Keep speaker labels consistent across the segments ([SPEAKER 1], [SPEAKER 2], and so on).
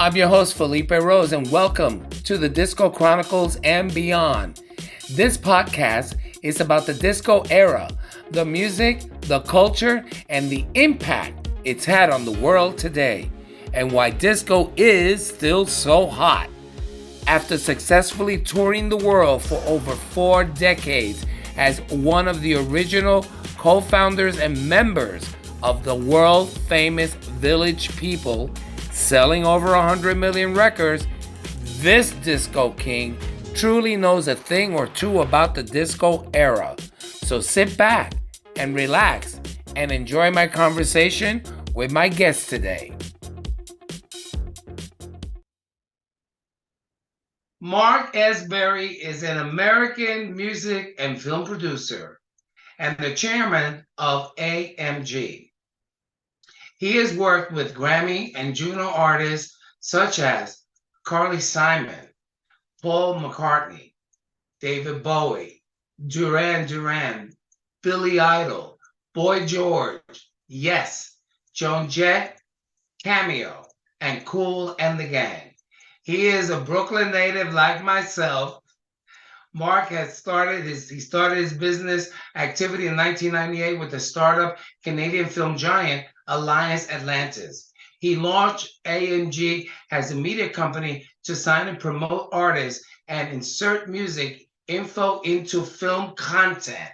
[SPEAKER 1] I'm your host, Felipe Rose, and welcome to the Disco Chronicles and Beyond. This podcast is about the disco era, the music, the culture, and the impact it's had on the world today, and why disco is still so hot. After successfully touring the world for over 4 decades as one of the original co-founders and members of the world-famous Village People, selling over 100 million records, this disco king truly knows a thing or two about the disco era. So sit back and relax and enjoy my conversation with my guest today. Mark S. Berry is an American music and film producer and the chairman of AMG. He has worked with Grammy and Juno artists such as Carly Simon, Paul McCartney, David Bowie, Duran Duran, Billy Idol, Boy George, Yes, Joan Jett, Cameo, and Kool and the Gang. He is a Brooklyn native like myself. Mark has started his business activity in 1998 with the startup Canadian film giant Alliance Atlantis. He launched AMG as a media company to sign and promote artists and insert music info into film content.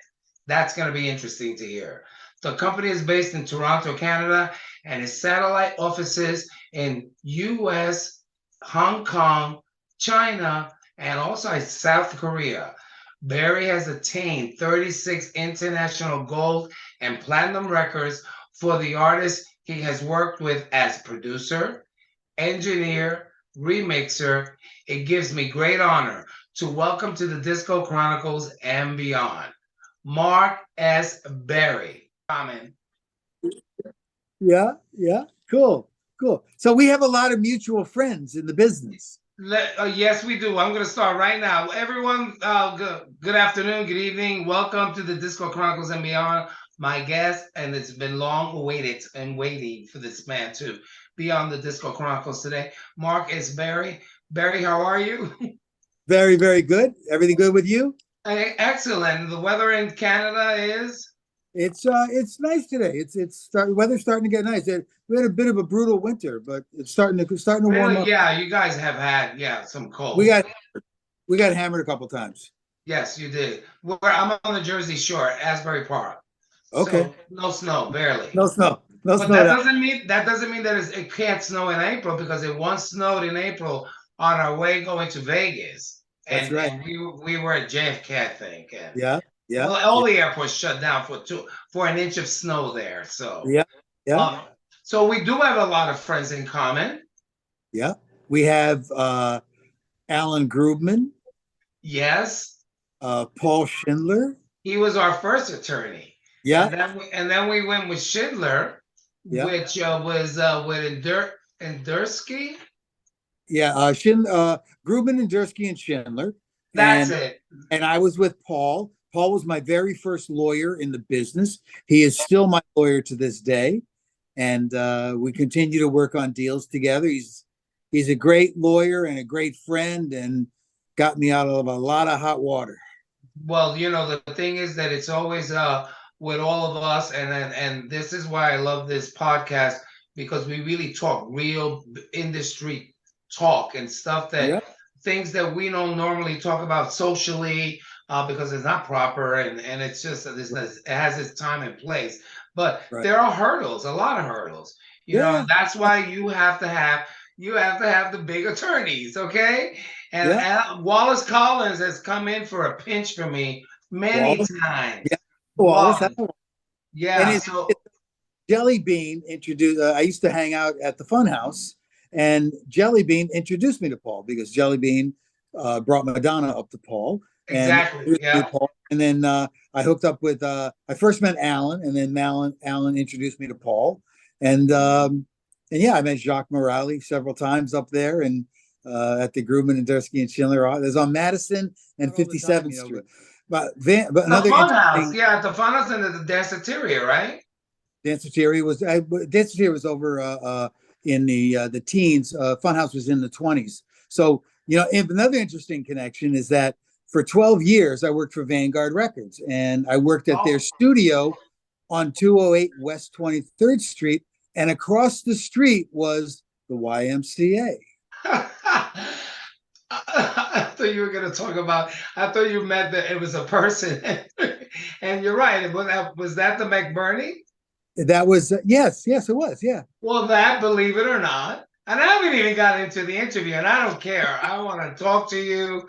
[SPEAKER 1] That's going to be interesting to hear. The company is based in Toronto, Canada, and has satellite offices in US, Hong Kong, China, and also South Korea. Berry has attained 36 international gold and platinum records for the artists he has worked with as producer, engineer, remixer. It gives me great honor to welcome to the Disco Chronicles and Beyond, Mark S. Berry.
[SPEAKER 2] Yeah, cool. So we have a lot of mutual friends in the business.
[SPEAKER 1] Yes, we do. I'm going to start right now. Everyone, good afternoon, good evening. Welcome to the Disco Chronicles and Beyond. My guest, and it's been long awaited and waiting for this man to be on the Disco Chronicles today, Mark S. Berry. Berry, how are you?
[SPEAKER 2] Very, very good. Everything good with you?
[SPEAKER 1] Excellent. The weather in Canada is?
[SPEAKER 2] It's nice today. Weather's starting to get nice. We had a bit of a brutal winter, but it's starting to warm up.
[SPEAKER 1] Yeah, you guys have had some cold.
[SPEAKER 2] We got hammered a couple times.
[SPEAKER 1] Yes, you did. I'm on the Jersey Shore, Asbury Park.
[SPEAKER 2] Okay.
[SPEAKER 1] So, no snow, barely.
[SPEAKER 2] No snow.
[SPEAKER 1] But that doesn't mean that it can't snow in April, because it once snowed in April on our way going to Vegas.
[SPEAKER 2] That's right.
[SPEAKER 1] And we were at JFK, I think. And
[SPEAKER 2] yeah.
[SPEAKER 1] Well, all the airports shut down for an inch of snow there. So
[SPEAKER 2] yeah.
[SPEAKER 1] So we do have a lot of friends in common.
[SPEAKER 2] Yeah. We have Alan Grubman.
[SPEAKER 1] Yes.
[SPEAKER 2] Paul Schindler.
[SPEAKER 1] He was our first attorney.
[SPEAKER 2] Yeah.
[SPEAKER 1] And then we went with Schindler, which was with Endersky.
[SPEAKER 2] Yeah, Grubman, Endersky, and Schindler.
[SPEAKER 1] That's it.
[SPEAKER 2] And I was with Paul. Paul was my very first lawyer in the business. He is still my lawyer to this day. And we continue to work on deals together. He's a great lawyer and a great friend, and got me out of a lot of hot water.
[SPEAKER 1] Well, the thing is that it's always with all of us, and this is why I love this podcast, because we really talk real industry talk and stuff things that we don't normally talk about socially, because it's not proper, and it's just it has its time and place. But there are hurdles, a lot of hurdles. You know, that's why you have to have the big attorneys, okay? And Wallace Collins has come in for a pinch for me many times.
[SPEAKER 2] Yeah. Wallace.
[SPEAKER 1] Yeah.
[SPEAKER 2] And so Jelly Bean introduced. I used to hang out at the Funhouse, and Jelly Bean introduced me to Paul, because Jelly Bean brought Madonna up to Paul.
[SPEAKER 1] Exactly.
[SPEAKER 2] And then I hooked up with. I first met Alan, and then Alan introduced me to Paul, and I met Jacques Morali several times up there, and at the Grubman, Endersky, and Schindler. There's on Madison and 57th Street. But another
[SPEAKER 1] Funhouse, at the Funhouse and the Danceteria, right?
[SPEAKER 2] Danceteria was over. in the teens. Funhouse was in the 20s. So, another interesting connection is that for 12 years, I worked for Vanguard Records, and I worked at their
[SPEAKER 1] Oh.
[SPEAKER 2] studio on 208 West 23rd Street, and across the street was the YMCA.
[SPEAKER 1] I thought you were going to talk about. I thought you meant that it was a person, and you're right. Was that the McBurney?
[SPEAKER 2] That was yes, it was, yeah.
[SPEAKER 1] Well, that, believe it or not, and I haven't even got into the interview, and I don't care. I want to talk to you.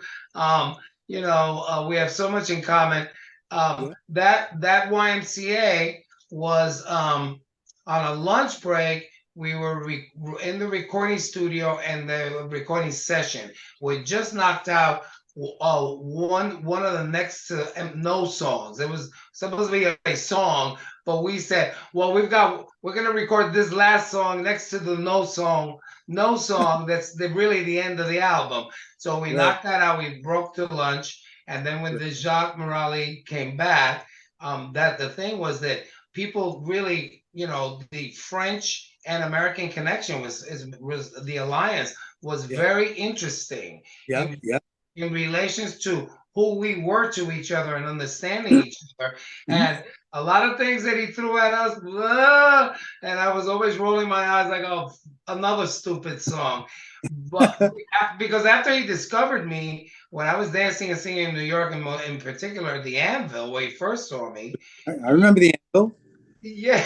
[SPEAKER 1] We have so much in common.
[SPEAKER 2] Yeah.
[SPEAKER 1] That YMCA was on a lunch break. We were in the recording studio and the recording session. We just knocked out one of the next to no songs. It was supposed to be a song, but we said, well, we're gonna record this last song next to the no song. That's really the end of the album. So we knocked that out. We broke to lunch, and then when the Jacques Morali came back, that the thing was that people really, the French and American connection was the alliance was very interesting.
[SPEAKER 2] Yeah,
[SPEAKER 1] In relations to who we were to each other and understanding each other. And a lot of things that he threw at us, and I was always rolling my eyes like, oh, another stupid song. But because after he discovered me, when I was dancing and singing in New York, and in particular the Anvil, where he first saw me.
[SPEAKER 2] I remember the Anvil.
[SPEAKER 1] Yeah.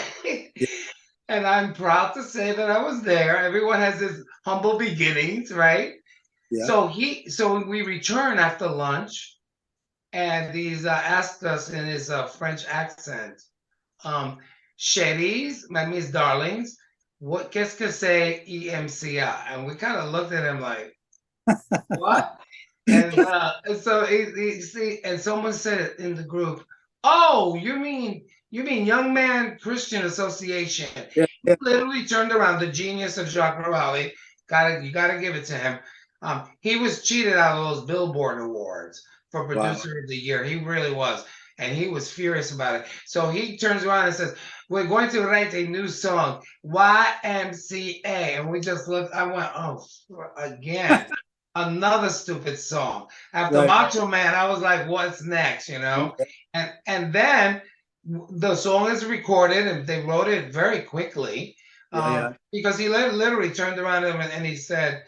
[SPEAKER 1] And I'm proud to say that I was there. Everyone has his humble beginnings, right?
[SPEAKER 2] Yeah.
[SPEAKER 1] So we returned after lunch, and he's asked us in his French accent, "Chéries, my Miss Darlings, what qu'est-ce que c'est EMCA?" And we kind of looked at him like, "What?" And so and someone said it in the group, "Oh, you mean Young Man Christian Association?"
[SPEAKER 2] Yeah.
[SPEAKER 1] He literally turned around. The genius of Jacques Morali, you gotta give it to him. He was cheated out of those Billboard awards for producer of the year. He really was, and he was furious about it. So he turns around and says, "We're going to write a new song, YMCA," and we just looked. I went, "Oh, again." Another stupid song. After Macho Man, I was like, what's next? And then the song is recorded, and they wrote it very quickly. Because he literally turned around and he said,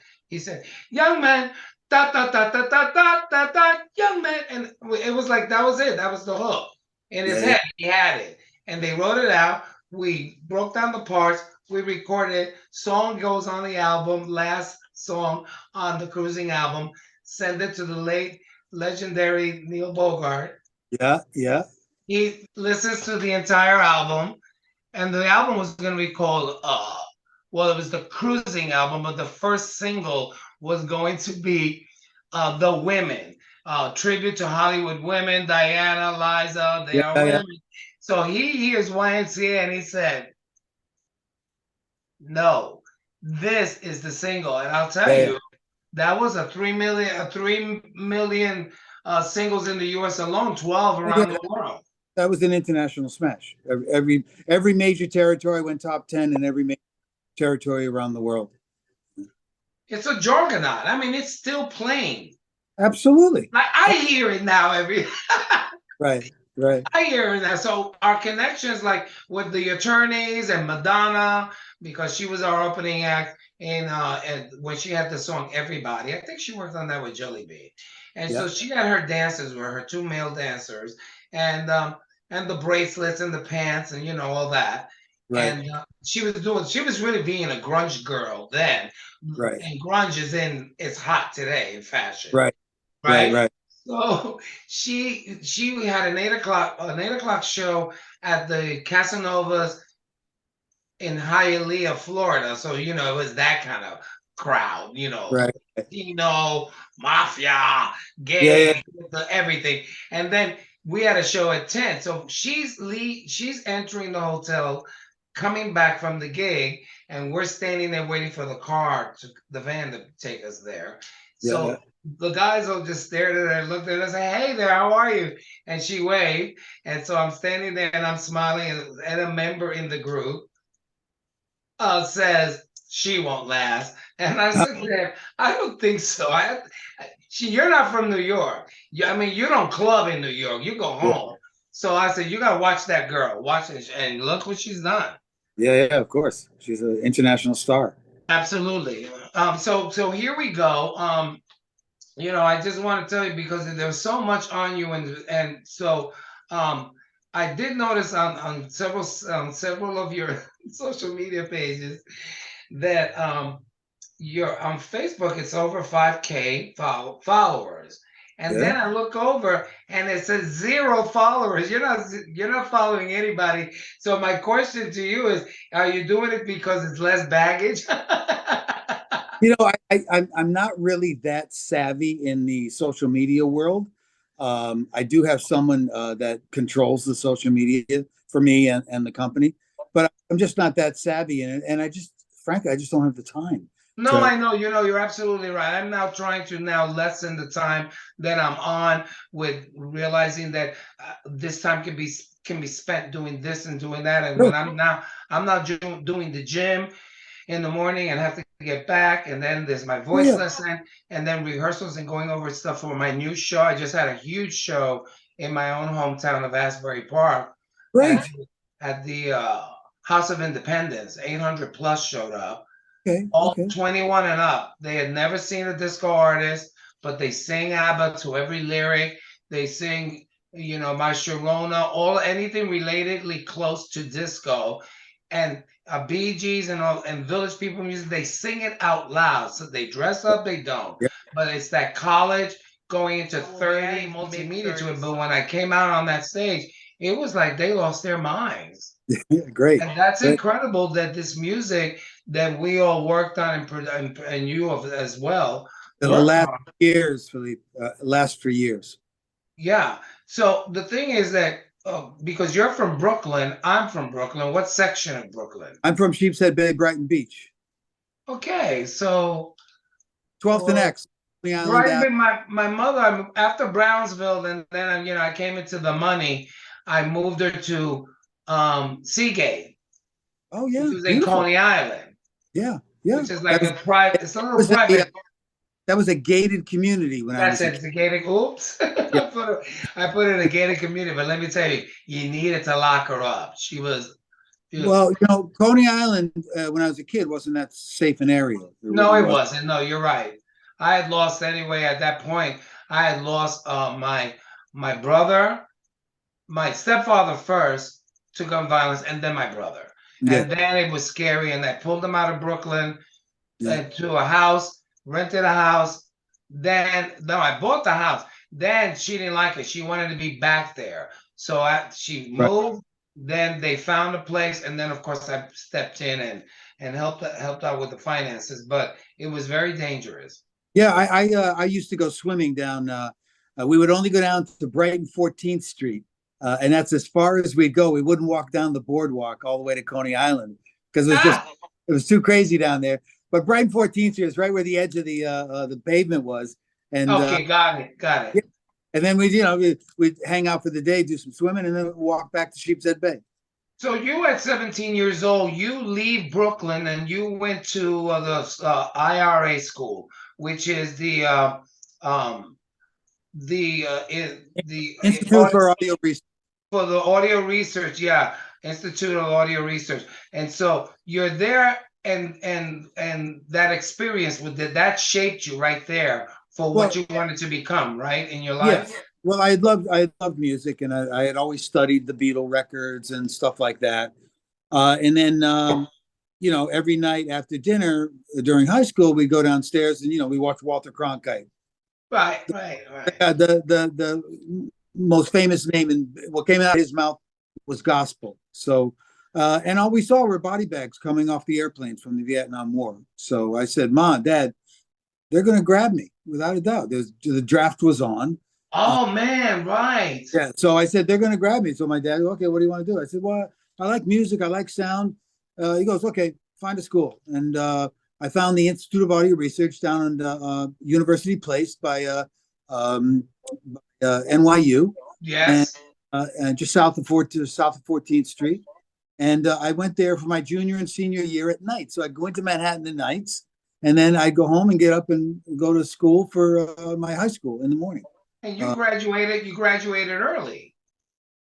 [SPEAKER 1] "Young man, da da da da da da da da, young man," and it was like that was it. That was the hook in his head. He had it, and they wrote it out. We broke down the parts. We recorded it. Song goes on the album. Last song on the Cruising album. Send it to the late legendary Neil Bogart.
[SPEAKER 2] Yeah.
[SPEAKER 1] He listens to the entire album, and the album was going to be called it was the Cruising album, but the first single was going to be The Women, tribute to Hollywood women, Diana, Liza, they are women. So he hears YMCA and he said, "No, this is the single." And I'll tell you, that was a 3 million singles in the US alone, 12 around the world.
[SPEAKER 2] That was an international smash. Every major territory went top 10 in every major territory around the world.
[SPEAKER 1] It's a juggernaut. I mean, it's still playing.
[SPEAKER 2] Absolutely.
[SPEAKER 1] I hear it now
[SPEAKER 2] Right.
[SPEAKER 1] I hear it now. So our connections, like with the Attorneys and Madonna, because she was our opening act and when she had the song Everybody. I think she worked on that with Jelly Bean. And so she had her dancers were her two male dancers, and the bracelets and the pants and all that. Right. And she was really being a grunge girl then.
[SPEAKER 2] Right.
[SPEAKER 1] And grunge is hot today in fashion.
[SPEAKER 2] Right.
[SPEAKER 1] So she had an 8 o'clock show at the Casanovas in Hialeah, Florida. So it was that kind of crowd, Latino, mafia, gay, everything. And then we had a show at 10. So she's entering the hotel, coming back from the gig, and we're standing there waiting for the van to take us there. So the guys will just stare at her and look at her and say, "Hey there, how are you?" And she waved. And so I'm standing there and I'm smiling, and a member in the group says, she won't last. And I said to him, I don't think so. You're not from New York. I mean, you don't club in New York. You go home. So I said, you gotta watch that girl. Watch it, and look what she's done.
[SPEAKER 2] Yeah, yeah, of course. She's an international star.
[SPEAKER 1] Absolutely. So here we go. I just want to tell you because there's so much on you, and so I did notice on several of your social media pages that you're on Facebook. It's over 5K followers, and then
[SPEAKER 2] Yeah.
[SPEAKER 1] I look over and it says 0 followers. You're not following anybody. So my question to you is: are you doing it because it's less baggage?
[SPEAKER 2] I'm not really that savvy in the social media world. I do have someone that controls the social media for me and the company, but I'm just not that savvy in it. And frankly, I just don't have the time
[SPEAKER 1] No,
[SPEAKER 2] to.
[SPEAKER 1] I know, you're absolutely right. I'm now trying to now lessen the time that I'm on with realizing that this time can be spent doing this and doing that. And
[SPEAKER 2] No,
[SPEAKER 1] when I'm not doing the gym in the morning and have to get back, and then there's my
[SPEAKER 2] oh
[SPEAKER 1] voice
[SPEAKER 2] yeah,
[SPEAKER 1] lesson, and then rehearsals and going over stuff for my new show. I just had a huge show in my own hometown of Asbury Park at
[SPEAKER 2] great.
[SPEAKER 1] the House of Independence. 800 plus showed up,
[SPEAKER 2] Okay,
[SPEAKER 1] all
[SPEAKER 2] okay.
[SPEAKER 1] 21 and up. They had never seen a disco artist, but they sing ABBA to every lyric. They sing, My Sharona, anything relatedly close to disco, and Bee Gees and all and Village People music. They sing it out loud. So they dress up, they don't.
[SPEAKER 2] Yeah,
[SPEAKER 1] But it's that college going into 30 multimedia to it. But when I came out on that stage, it was like they lost their minds.
[SPEAKER 2] yeah, great,
[SPEAKER 1] And that's
[SPEAKER 2] great.
[SPEAKER 1] incredible that this music that we all worked on and you as well
[SPEAKER 2] It'll
[SPEAKER 1] worked
[SPEAKER 2] last
[SPEAKER 1] on.
[SPEAKER 2] years last for years.
[SPEAKER 1] Yeah. So the thing is that because you're from Brooklyn, I'm from Brooklyn. What section of Brooklyn?
[SPEAKER 2] I'm from Sheepshead Bay, Brighton Beach,
[SPEAKER 1] Okay. So,
[SPEAKER 2] 12th and
[SPEAKER 1] well,
[SPEAKER 2] X, the Island
[SPEAKER 1] right,
[SPEAKER 2] Ave.
[SPEAKER 1] but my mother, after Brownsville, and then I came into the money. I moved her to Seagate,
[SPEAKER 2] Oh
[SPEAKER 1] which
[SPEAKER 2] yeah,
[SPEAKER 1] was in
[SPEAKER 2] beautiful.
[SPEAKER 1] Coney Island,
[SPEAKER 2] Yeah, yeah.
[SPEAKER 1] which is like a private. It's a little
[SPEAKER 2] Was a
[SPEAKER 1] private.
[SPEAKER 2] that was a gated community when I
[SPEAKER 1] That's
[SPEAKER 2] was a
[SPEAKER 1] it.
[SPEAKER 2] kid.
[SPEAKER 1] It's a gated. Oops.
[SPEAKER 2] Yeah.
[SPEAKER 1] I put it in a gated community, but let me tell you, you needed to lock her up. She was.
[SPEAKER 2] Well, Coney Island when I was a kid wasn't that safe an area. It
[SPEAKER 1] No,
[SPEAKER 2] really
[SPEAKER 1] it
[SPEAKER 2] was.
[SPEAKER 1] wasn't. No, you're right. I had lost anyway at that point. I had lost my brother, my stepfather first to gun violence, and then my brother.
[SPEAKER 2] Yeah,
[SPEAKER 1] And then it was scary, and I pulled him out of Brooklyn
[SPEAKER 2] yeah.
[SPEAKER 1] to a house, rented a house. Then, no, I bought the house. Then she didn't like it. She wanted to be back there. So she
[SPEAKER 2] Right.
[SPEAKER 1] moved. Then they found a place, and then of course I stepped in and helped out with the finances. But it was very dangerous.
[SPEAKER 2] Yeah, I used to go swimming down. We would only go down to Brighton 14th Street, and that's as far as we'd go. We wouldn't walk down the boardwalk all the way to Coney Island because
[SPEAKER 1] Ah,
[SPEAKER 2] it was too crazy down there. But Brighton 14th Street is right where the edge of the pavement was, and
[SPEAKER 1] okay, got it, got it.
[SPEAKER 2] yeah, and then we'd hang out for the day, do some swimming, and then walk back to Sheepshead Bay.
[SPEAKER 1] So you at 17 years old, you leave Brooklyn and you went to the IRA school, which is um, the
[SPEAKER 2] Institute for Audio Research.
[SPEAKER 1] for the audio research, yeah, Institute of Audio Research. And so you're there, and that experience with that shaped you right there for what
[SPEAKER 2] Well,
[SPEAKER 1] you wanted to become, right, in your
[SPEAKER 2] yes.
[SPEAKER 1] life.
[SPEAKER 2] Well, I had loved music, and I had always studied the Beatle records and stuff like that. And then, every night after dinner during high school, we go downstairs and we watch Walter Cronkite.
[SPEAKER 1] Right, right, right.
[SPEAKER 2] The most famous name and what came out of his mouth was gospel. So, and all we saw were body bags coming off the airplanes from the Vietnam War. So I said, "Mom, Dad, they're going to grab me without a doubt." The draft was on.
[SPEAKER 1] Oh man, right.
[SPEAKER 2] Yeah. So I said, they're going to grab me. So my dad, okay, what do you want to do? I said, well, I like music. I like sound. He goes, okay, find a school. And I found the Institute of Audio Research down on University Place by NYU, and,
[SPEAKER 1] Yes.
[SPEAKER 2] and just south of 14th Street. And I went there for my junior and senior year at night. So I'd go into Manhattan at nights, and then I'd go home and get up and go to school for my high school in the morning.
[SPEAKER 1] And
[SPEAKER 2] Uh,
[SPEAKER 1] you graduated early.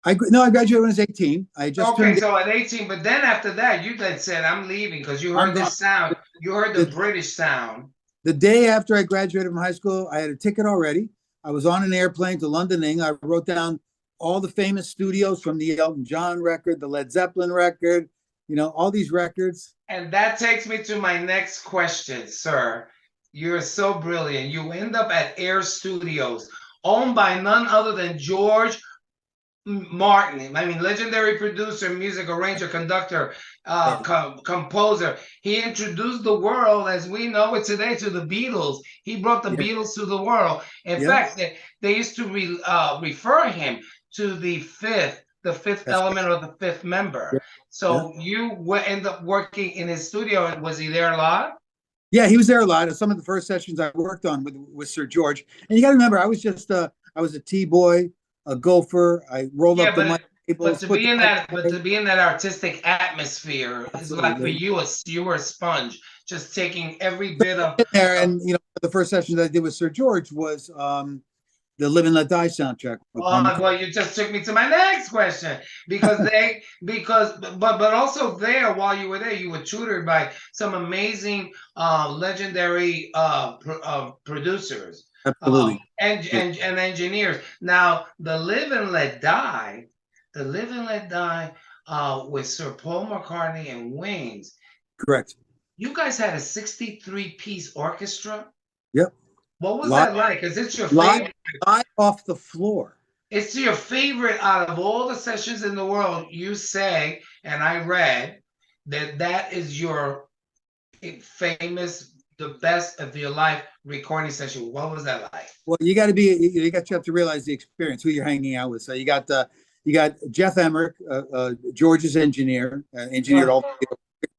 [SPEAKER 2] no, I graduated when I was 18. I just
[SPEAKER 1] Okay,
[SPEAKER 2] turned.
[SPEAKER 1] so at 18, but then after that, you then said, I'm leaving because you
[SPEAKER 2] I'm
[SPEAKER 1] heard
[SPEAKER 2] gone.
[SPEAKER 1] this sound. You heard the
[SPEAKER 2] The,
[SPEAKER 1] British sound.
[SPEAKER 2] the day after I graduated from high school, I had a ticket already. I was on an airplane to London. I wrote down all the famous studios from the Elton John record, the Led Zeppelin record, all these records.
[SPEAKER 1] And that takes me to my next question, sir. You're so brilliant. You end up at Air Studios, owned by none other than George Martin. I mean, legendary producer, music arranger, conductor, composer. He introduced the world as we know it today to the Beatles. He brought the
[SPEAKER 2] Yeah.
[SPEAKER 1] Beatles to the world. In
[SPEAKER 2] Yeah.
[SPEAKER 1] fact, they used to refer him to the fifth
[SPEAKER 2] That's
[SPEAKER 1] element or the fifth member.
[SPEAKER 2] yeah. Yeah.
[SPEAKER 1] So you end up working in his studio, and was he there a lot?
[SPEAKER 2] Yeah, he was there a lot. Some of the first sessions I worked on with Sir George. And you got to remember, I was a T-boy, a gopher. I rolled
[SPEAKER 1] Yeah,
[SPEAKER 2] up the mic
[SPEAKER 1] but
[SPEAKER 2] cables,
[SPEAKER 1] to
[SPEAKER 2] put
[SPEAKER 1] be
[SPEAKER 2] the
[SPEAKER 1] in
[SPEAKER 2] mic
[SPEAKER 1] that but
[SPEAKER 2] away.
[SPEAKER 1] to be in that artistic atmosphere is like for
[SPEAKER 2] Absolutely.
[SPEAKER 1] you, you were a sponge, just taking every
[SPEAKER 2] So
[SPEAKER 1] bit
[SPEAKER 2] in there,
[SPEAKER 1] of
[SPEAKER 2] and the first sessions I did with Sir George was the Live and Let Die soundtrack with Paul McCartney.
[SPEAKER 1] well, you just took me to my next question because but also there while you were there, you were tutored by some amazing legendary producers
[SPEAKER 2] Absolutely. Yeah,
[SPEAKER 1] and engineers. Now the Live and Let Die with Sir Paul McCartney and Wings.
[SPEAKER 2] correct.
[SPEAKER 1] You guys had a 63-piece orchestra.
[SPEAKER 2] Yep.
[SPEAKER 1] What was
[SPEAKER 2] Live,
[SPEAKER 1] that like? Is it your
[SPEAKER 2] live,
[SPEAKER 1] favorite?
[SPEAKER 2] live off the floor.
[SPEAKER 1] It's your favorite out of all the sessions in the world. You say, and I read that is your famous, the best of your life recording session. What was that like?
[SPEAKER 2] Well, you have to realize the experience, who you're hanging out with. So you got Jeff Emmerich, George's engineer, engineered all.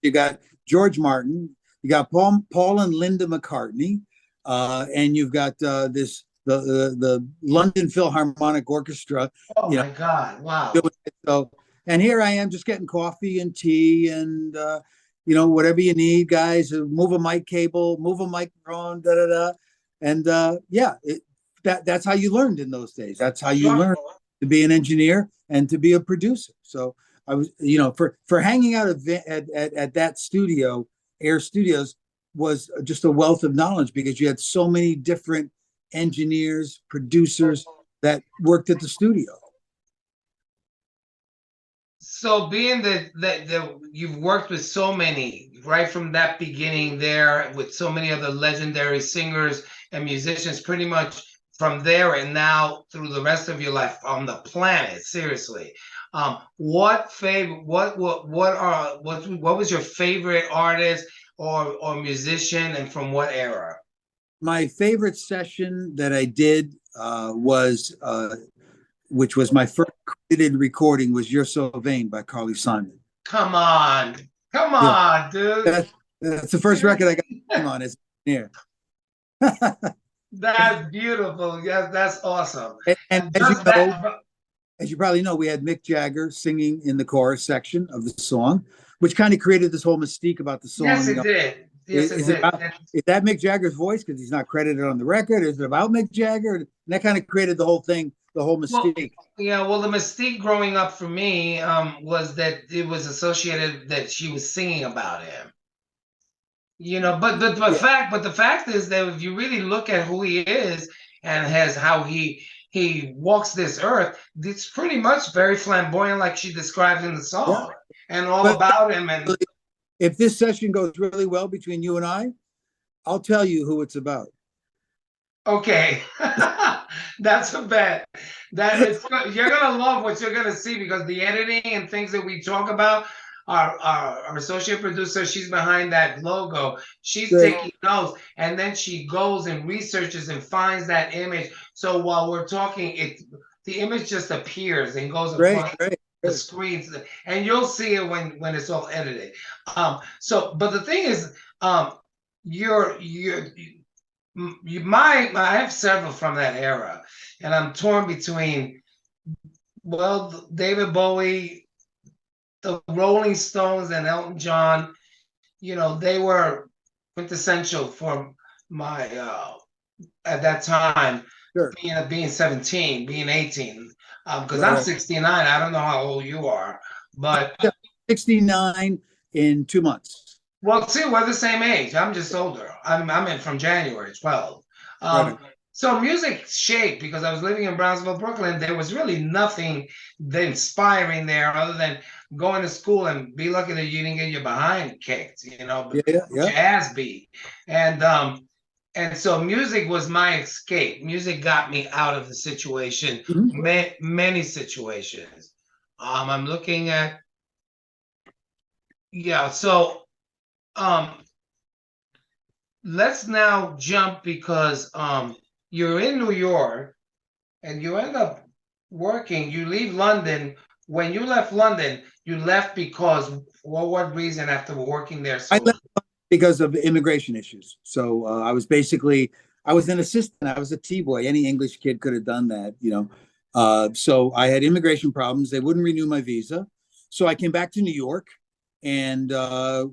[SPEAKER 2] You got George Martin. You got Paul and Linda McCartney, and you've got the London Philharmonic Orchestra.
[SPEAKER 1] Oh my God! Wow.
[SPEAKER 2] So, and here I am just getting coffee and tea and whatever you need, guys. Move a mic cable, move a microphone, da da da, and yeah, that's how you learned in those days. That's how you learned to be an engineer and to be a producer. So I was, for hanging out at that studio, Air Studios, was just a wealth of knowledge because you had so many different engineers, producers that worked at the studio.
[SPEAKER 1] So being that you've worked with so many, right from that beginning there, with so many other legendary singers and musicians, pretty much from there and now through the rest of your life on the planet, seriously. What was your favorite artist or musician, and from what era?
[SPEAKER 2] My favorite session that I did was which was my first credited recording, was "You're So Vain" by Carly Simon.
[SPEAKER 1] Come on,
[SPEAKER 2] Yeah,
[SPEAKER 1] dude.
[SPEAKER 2] that's the first record I got to sing on as engineer.
[SPEAKER 1] That's beautiful. Yes, that's awesome.
[SPEAKER 2] And as you probably know, we had Mick Jagger singing in the chorus section of the song, which kind of created this whole mystique about the song.
[SPEAKER 1] Yes, it did. Yes, it did.
[SPEAKER 2] Is that Mick Jagger's voice because he's not credited on the record? Is it about Mick Jagger? And that kind of created the whole thing, the whole mystique.
[SPEAKER 1] Well, the mystique growing up for me was that it was associated that she was singing about him. But the fact is that if you really look at who he is and how he walks this earth, it's pretty much very flamboyant, like she described in the song, and all about him. And
[SPEAKER 2] if this session goes really well between you and I'll tell you who it's about.
[SPEAKER 1] Okay, that's a bet. You're gonna love what you're gonna see, because the editing and things that we talk about, our associate producer, she's behind that logo. She's taking notes, and then she goes and researches and finds that image. So while we're talking, the image just appears and goes across the screens, and you'll see it when it's all edited. But the thing is, I have several from that era, and I'm torn between, David Bowie, the Rolling Stones and Elton John, they were quintessential for my at that time,
[SPEAKER 2] Sure.
[SPEAKER 1] being 17, being 18. Because
[SPEAKER 2] Right,
[SPEAKER 1] I'm
[SPEAKER 2] right.
[SPEAKER 1] 69. I don't know how old you are, but
[SPEAKER 2] 69 in 2 months.
[SPEAKER 1] well, see, we're the same age. I'm just older. I'm in from January 12.
[SPEAKER 2] Right. Right.
[SPEAKER 1] So music shaped because I was living in Brownsville, Brooklyn. There was really nothing that inspiring there other than going to school and be lucky that you didn't get your behind kicked,
[SPEAKER 2] Yeah, yeah, yeah.
[SPEAKER 1] your ass beat. And so music was my escape. Music got me out of the situation,
[SPEAKER 2] Mhm.
[SPEAKER 1] many situations. I'm looking at, yeah, so um let's now jump because you're in New York and you end up working. You leave London. When you left London, you left because for what reason after working there
[SPEAKER 2] I
[SPEAKER 1] so
[SPEAKER 2] left because of immigration issues. So I was an assistant. I was a T-boy. Any English kid could have done that. So I had immigration problems. They wouldn't renew my visa. So I came back to New York and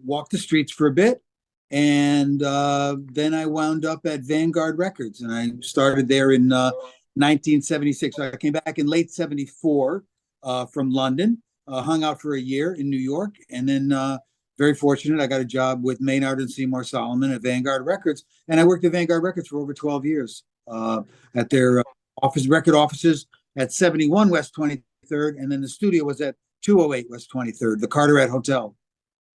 [SPEAKER 2] walked the streets for a bit. And then I wound up at Vanguard Records, and I started there in 1976. So I came back in late '74 from London, hung out for a year in New York, and then very fortunate. I got a job with Maynard and Seymour Solomon at Vanguard Records, and I worked at Vanguard Records for over 12 years at their record offices at 71 West 23rd, and then the studio was at 208 West 23rd, the Carteret Hotel.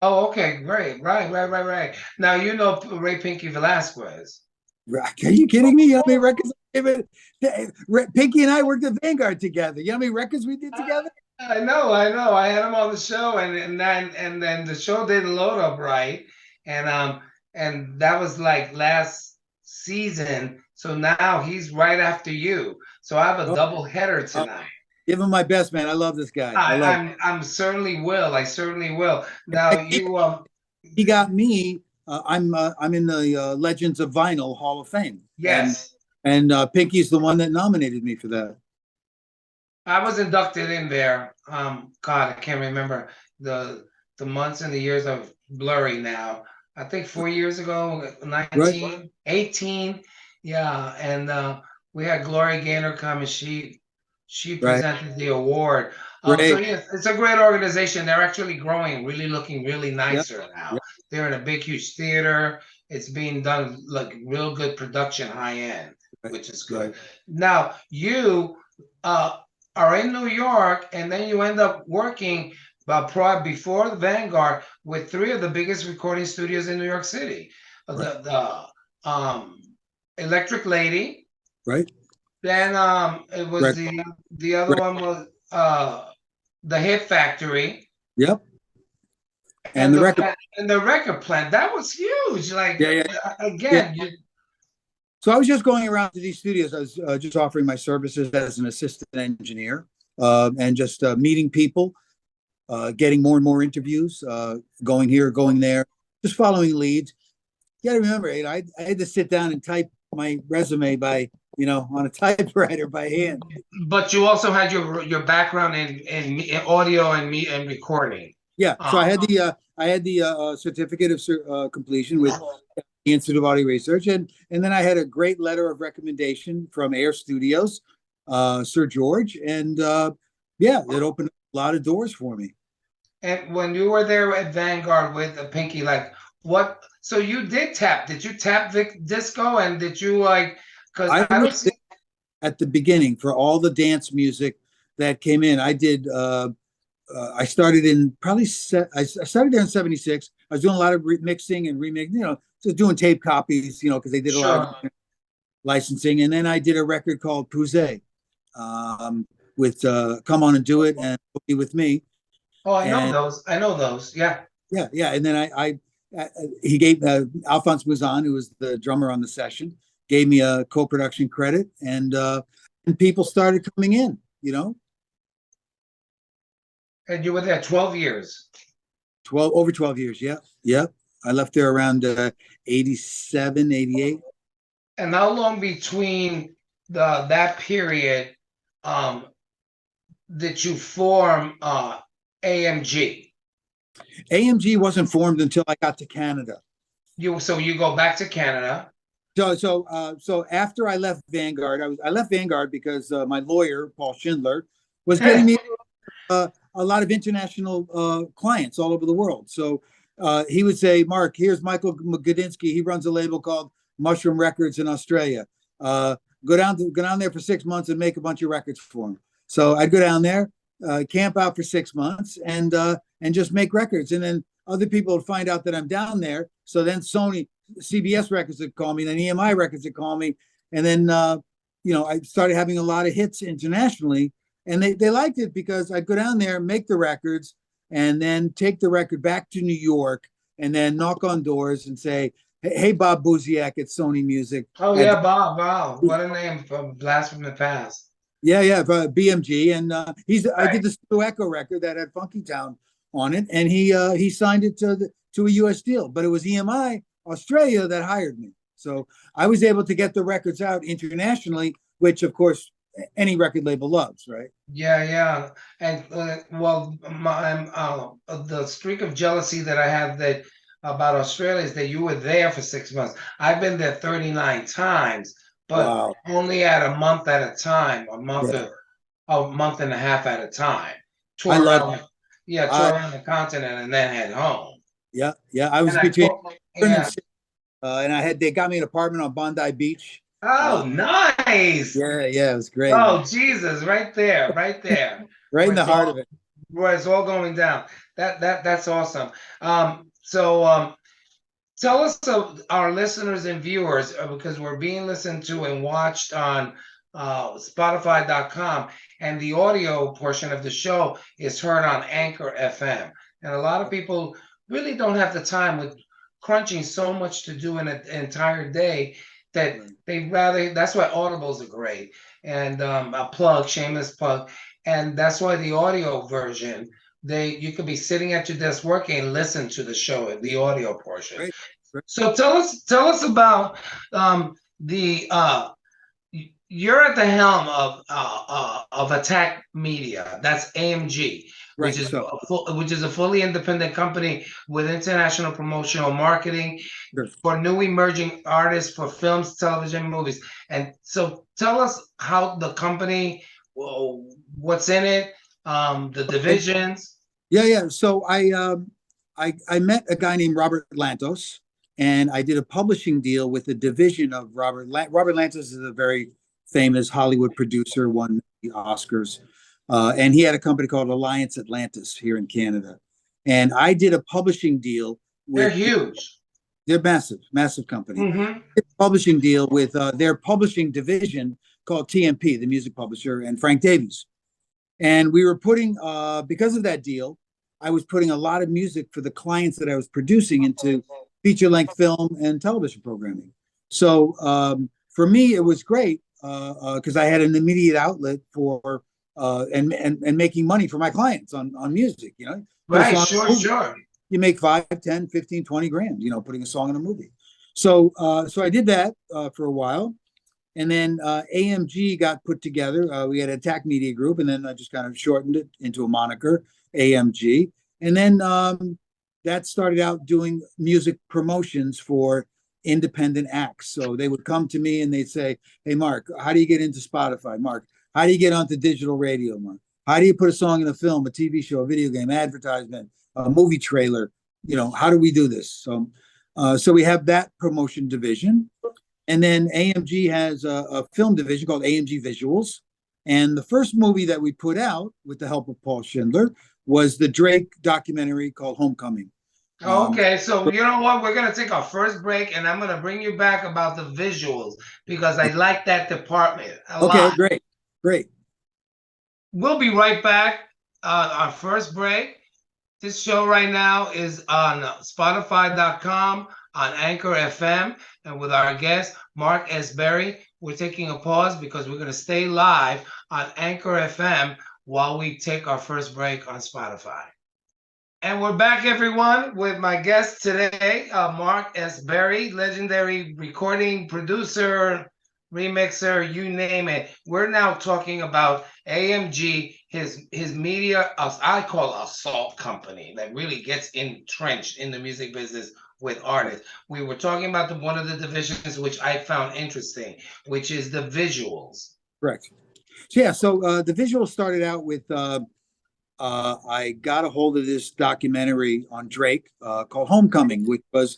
[SPEAKER 1] oh, okay, great, right. Now you know Ray Pinky Velasquez.
[SPEAKER 2] Are you kidding me? You know how many records? Pinky and I worked at Vanguard together. You know how many records we did together?
[SPEAKER 1] I know. I had him on the show, and then the show didn't load up right, and that was like last season. So now he's right after you. So I have a
[SPEAKER 2] Oh,
[SPEAKER 1] double header
[SPEAKER 2] oh,
[SPEAKER 1] tonight.
[SPEAKER 2] give him my best, man. I love this guy. I
[SPEAKER 1] I,
[SPEAKER 2] love.
[SPEAKER 1] I'm certainly will. I certainly will. Now
[SPEAKER 2] He,
[SPEAKER 1] you
[SPEAKER 2] he got me. I'm in the Legends of Vinyl Hall of Fame, and
[SPEAKER 1] yes,
[SPEAKER 2] Pinky's the one that nominated me for that.
[SPEAKER 1] I was inducted in there. God, I can't remember the months and the years of blurry now. I think 4 years ago,
[SPEAKER 2] Right,
[SPEAKER 1] 19, 18. Yeah, and we had Gloria Gaynor come and she
[SPEAKER 2] right,
[SPEAKER 1] presented the award. So
[SPEAKER 2] great.
[SPEAKER 1] yes, it's a great organization. They're actually growing, really looking really
[SPEAKER 2] Yep,
[SPEAKER 1] nicer now.
[SPEAKER 2] yep,
[SPEAKER 1] They're in a big, huge theater. It's being done like real good production, high end,
[SPEAKER 2] right,
[SPEAKER 1] which is good.
[SPEAKER 2] right.
[SPEAKER 1] Now you uh, are in New York, and then you end up working before the Vanguard with three of the biggest recording studios in New York City.
[SPEAKER 2] Right.
[SPEAKER 1] The Electric Lady.
[SPEAKER 2] Right.
[SPEAKER 1] Then it was
[SPEAKER 2] Right.
[SPEAKER 1] the other
[SPEAKER 2] Right.
[SPEAKER 1] one was the Hit Factory
[SPEAKER 2] Yep. And
[SPEAKER 1] and
[SPEAKER 2] the record.
[SPEAKER 1] the record plant. That was huge. Like
[SPEAKER 2] Yeah. Yeah. Yeah.
[SPEAKER 1] again,
[SPEAKER 2] So I was just going around to these studios. I was just offering my services as an assistant engineer and just meeting people, getting more and more interviews, going here, going there, just following leads. You got to remember, I had to sit down and type my resume on a typewriter by hand.
[SPEAKER 1] but you also had your background in audio and me and recording.
[SPEAKER 2] Yeah. So
[SPEAKER 1] Um,
[SPEAKER 2] I had the certificate of completion with the Institute of Audio Research, and then I had a great letter of recommendation from Air Studios, Sir George, and yeah, it opened a lot of doors for me.
[SPEAKER 1] And when you were there at Vanguard with the Pinky, like what? So you did tap? Did you tap Vic Disco? And did you like? Because
[SPEAKER 2] I
[SPEAKER 1] I
[SPEAKER 2] was
[SPEAKER 1] don't see.
[SPEAKER 2] at the beginning for all the dance music that came in. I did. I started in I started there in '76. I was doing a lot of mixing and remix. Just doing tape copies. Because they did a lot of
[SPEAKER 1] Sure.
[SPEAKER 2] licensing. And then I did a record called Pouze with Come On and Do It and Be With Me.
[SPEAKER 1] Oh, I know
[SPEAKER 2] And
[SPEAKER 1] those. I know those. Yeah.
[SPEAKER 2] yeah, yeah. And then he gave Alphonse Mouzon, who was the drummer on the session, gave me a co-production credit, and people started coming in.
[SPEAKER 1] And you were there 12 years.
[SPEAKER 2] 12 over 12 years. Yeah, yeah. I left there around 87, 88.
[SPEAKER 1] And how long between that period um did you form AMG?
[SPEAKER 2] AMG wasn't formed until I got to Canada.
[SPEAKER 1] So you go back to Canada.
[SPEAKER 2] So after I left Vanguard, I left Vanguard because my lawyer Paul Schindler was getting me a lot of international clients all over the world. So he would say, "Mark, here's Michael Gudinski. He runs a label called Mushroom Records in Australia. Go down there for 6 months and make a bunch of records for him." So I'd go down there, camp out for 6 months, and just make records. And then other people would find out that I'm down there. So then Sony, CBS Records would call me, then EMI Records would call me, and then I started having a lot of hits internationally. And they liked it because I'd go down there, make the records, and then take the record back to New York, and then knock on doors and say, "Hey, Bob Buziak at Sony Music."
[SPEAKER 1] Oh yeah, Bob. Wow, what a name from Blast from the Past.
[SPEAKER 2] Yeah, BMG, and I
[SPEAKER 1] Right.
[SPEAKER 2] did the Stu Echo record that had Funky Town on it, and he signed it to a U.S. deal, but it was EMI Australia that hired me, so I was able to get the records out internationally, which of course any record label loves, right?
[SPEAKER 1] Yeah. And well, the streak of jealousy that I have that about Australia is that you were there for 6 months. I've been there 39 times, but
[SPEAKER 2] Wow.
[SPEAKER 1] only at a month at a time,
[SPEAKER 2] Yeah,
[SPEAKER 1] a month and a half at a time.
[SPEAKER 2] I
[SPEAKER 1] Tour
[SPEAKER 2] love
[SPEAKER 1] around,
[SPEAKER 2] it.
[SPEAKER 1] yeah,
[SPEAKER 2] I
[SPEAKER 1] tour around the continent and then head home.
[SPEAKER 2] Yeah, I
[SPEAKER 1] And
[SPEAKER 2] was between
[SPEAKER 1] yeah.
[SPEAKER 2] and they got me an apartment on Bondi Beach.
[SPEAKER 1] Oh, nice.
[SPEAKER 2] Yeah, it was great, man.
[SPEAKER 1] Oh, Jesus, right there,
[SPEAKER 2] Right in
[SPEAKER 1] where
[SPEAKER 2] the
[SPEAKER 1] it's
[SPEAKER 2] heart of
[SPEAKER 1] all
[SPEAKER 2] it.
[SPEAKER 1] where it's all going down. That's awesome. So tell us, our listeners and viewers, because we're being listened to and watched on Spotify.com, and the audio portion of the show is heard on Anchor FM. And a lot of people really don't have the time with crunching so much to do in an entire day that
[SPEAKER 2] Right.
[SPEAKER 1] they rather. That's why Audibles are great. And a plug, shameless plug, and that's why the audio version. You could be sitting at your desk working and listen to the show, the audio portion.
[SPEAKER 2] Right. Right.
[SPEAKER 1] So tell us about the you're at the helm of Attack Media. That's AMG, which
[SPEAKER 2] Right.
[SPEAKER 1] is
[SPEAKER 2] So,
[SPEAKER 1] which is a fully independent company with international promotional marketing
[SPEAKER 2] sure.
[SPEAKER 1] for new emerging artists for films, television, movies. And so tell us how the company, what's in it, the
[SPEAKER 2] And
[SPEAKER 1] divisions.
[SPEAKER 2] yeah. So I met a guy named Robert Lantos, and I did a publishing deal with the division of Robert Lantos is a very famous Hollywood producer, won the Oscars, and he had a company called Alliance Atlantis here in Canada, and I did a publishing deal
[SPEAKER 1] They're
[SPEAKER 2] with
[SPEAKER 1] huge.
[SPEAKER 2] their massive company.
[SPEAKER 1] Mm-hmm.
[SPEAKER 2] Publishing deal with their publishing division called TMP, the music publisher, and Frank Davies. And we were putting, because of that deal, I was putting a lot of music for the clients that I was producing into feature length film and television programming. So for me, it was great because I had an immediate outlet for and making money for my clients on music. Put a
[SPEAKER 1] Right,
[SPEAKER 2] song in a movie,
[SPEAKER 1] sure.
[SPEAKER 2] you make 5, 10, 15, 20 grand, putting a song in a movie. So I did that for a while. And then AMG got put together. We had Attack Media Group, and then I just kind of shortened it into a moniker, AMG. And then that started out doing music promotions for independent acts. So they would come to me and they'd say, "Hey, Mark, how do you get into Spotify? Mark, how do you get onto digital radio? Mark, how do you put a song in a film, a TV show, a video game, advertisement, a movie trailer? How do we do this?" So we have that promotion division. And then AMG has a film division called AMG Visuals. And the first movie that we put out with the help of Paul Schindler was the Drake documentary called Homecoming.
[SPEAKER 1] Okay, so you know what? We're gonna take our first break, and I'm gonna bring you back about the visuals because I like that department a
[SPEAKER 2] Okay,
[SPEAKER 1] lot.
[SPEAKER 2] great.
[SPEAKER 1] We'll be right back. Our first break. This show right now is on Spotify.com, on Anchor FM, and with our guest, Mark S. Berry. We're taking a pause because we're going to stay live on Anchor FM while we take our first break on Spotify. And we're back, everyone, with my guest today, Mark S. Berry, legendary recording producer, remixer, you name it. We're now talking about AMG his media, I call assault company, that really gets entrenched in the music business with artists. We were talking about one of the divisions which I found interesting, which is the visuals.
[SPEAKER 2] Correct. So yeah, so the visual started out with I got a hold of this documentary on Drake called Homecoming, which was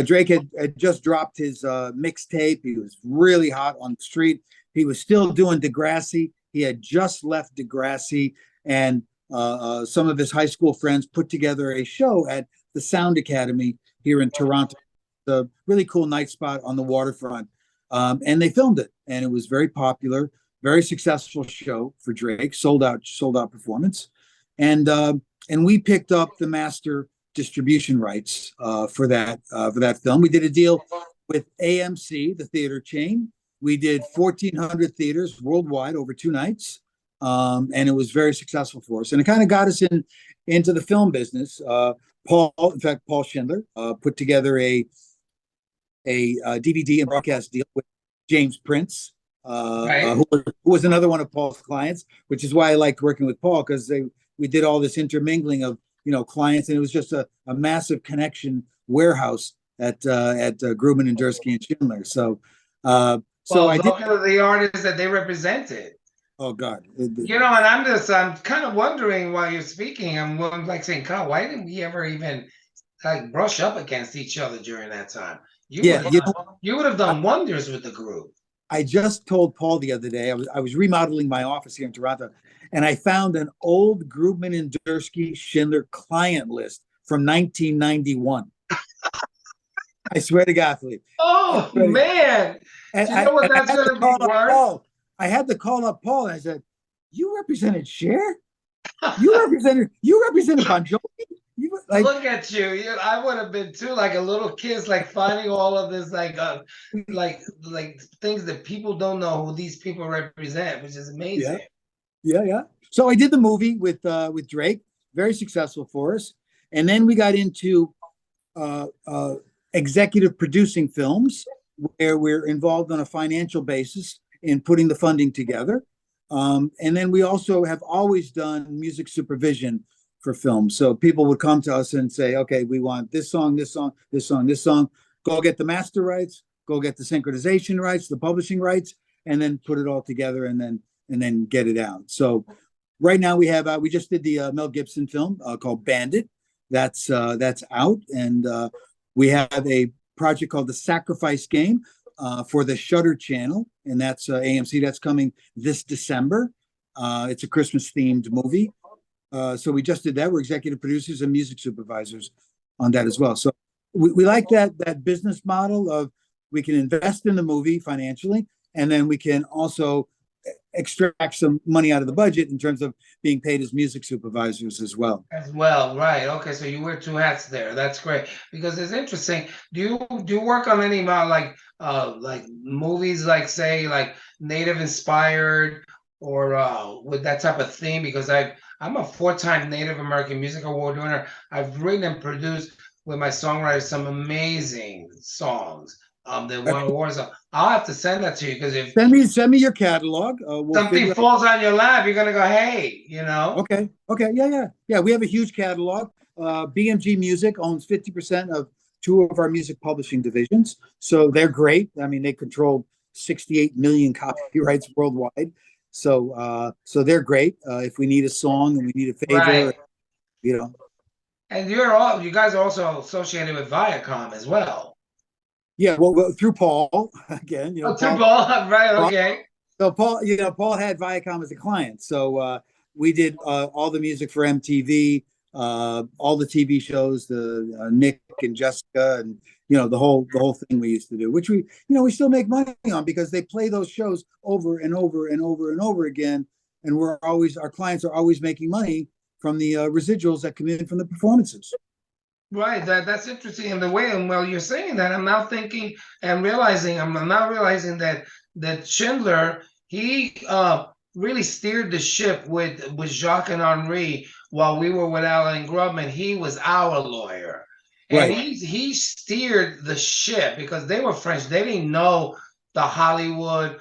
[SPEAKER 2] Drake had just dropped his mixtape. He was really hot on the street. He was still doing Degrassi. He had just left Degrassi, and some of his high school friends put together a show at the Sound Academy here in Toronto. The really cool night spot on the waterfront, and they filmed it, and it was very popular, very successful show for Drake. Sold out performance, and we picked up the master distribution rights for that film. We did a deal with AMC, the theater chain. We did 1,400 theaters worldwide over 2 nights, and it was very successful for us. And it kind of got us into the film business. Paul Schindler put together a DVD and broadcast deal with James Prince,
[SPEAKER 1] Right.
[SPEAKER 2] who was another one of Paul's clients, which is why I liked working with Paul, because we did all this intermingling of clients, and it was just a massive connection warehouse at Grubman and Dursky and Schindler. So I did.
[SPEAKER 1] Look at the artists that they represented.
[SPEAKER 2] Oh God!
[SPEAKER 1] And I'm kind of wondering while you're speaking. I'm like saying, God, why didn't we ever even like brush up against each other during that time? You would have done wonders with the group.
[SPEAKER 2] I just told Paul the other day, I was remodeling my office here in Toronto, and I found an old Grubman and Dursky Schindler client list from 1991. I swear to God, Philippe.
[SPEAKER 1] Oh man!
[SPEAKER 2] And
[SPEAKER 1] you know what that's going to be worth?
[SPEAKER 2] I had to call up Paul, and I said, "You represented Cher? You represented Bon Jovi?
[SPEAKER 1] Look at you! I would have been too, like a little kid, like finding all of this, like things that people don't know who these people represent, which is amazing."
[SPEAKER 2] Yeah. So I did the movie with Drake, very successful for us, and then we got into executive producing films, where we're involved on a financial basis in putting the funding together. And then we also have always done music supervision for films. So people would come to us and say, okay, we want this song, this song, this song, this song. Go get the master rights, go get the synchronization rights, the publishing rights, and then put it all together and then get it out. So right now we have we just did the Mel Gibson film called Bandit. That's out, and we have a project called The Sacrifice Game for the Shudder channel, and that's AMC. That's coming this December. It's a Christmas themed movie. So we just did that. We're executive producers and music supervisors on that as well. So we like that business model of we can invest in the movie financially, and then we can also extract some money out of the budget in terms of being paid as music supervisors as well.
[SPEAKER 1] Right. Okay, so you wear 2 hats there. That's great, because it's interesting. Do you work on any like movies, like say like Native inspired, or with that type of theme? Because I'm a 4-time Native American Music Award winner. I've written and produced with my songwriters some amazing songs that won awards. I'll have to send that to you, because if
[SPEAKER 2] send me your catalog,
[SPEAKER 1] something falls on your lap, you're gonna go, hey,
[SPEAKER 2] Okay, yeah. We have a huge catalog. BMG Music owns 50% of 2 of our music publishing divisions, so they're great. I mean, they control 68 million copyrights worldwide. So they're great. If we need a song and we need a favor,
[SPEAKER 1] right. And you guys are also associated with Viacom as well.
[SPEAKER 2] Yeah, well, through Paul again.
[SPEAKER 1] Through Paul, right? Okay.
[SPEAKER 2] So Paul had Viacom as a client. So we did all the music for MTV, all the TV shows, the Nick and Jessica, and the whole thing we used to do, which we still make money on, because they play those shows over and over and over and over again, and our clients are always making money from the residuals that come in from the performances.
[SPEAKER 1] Right, that's interesting in the way. And while you're saying that, I'm now thinking and realizing, that Schindler, he really steered the ship with Jacques and Henri while we were with Alan Grubman. He was our lawyer, and
[SPEAKER 2] right.
[SPEAKER 1] he steered the ship, because they were French. They didn't know the Hollywood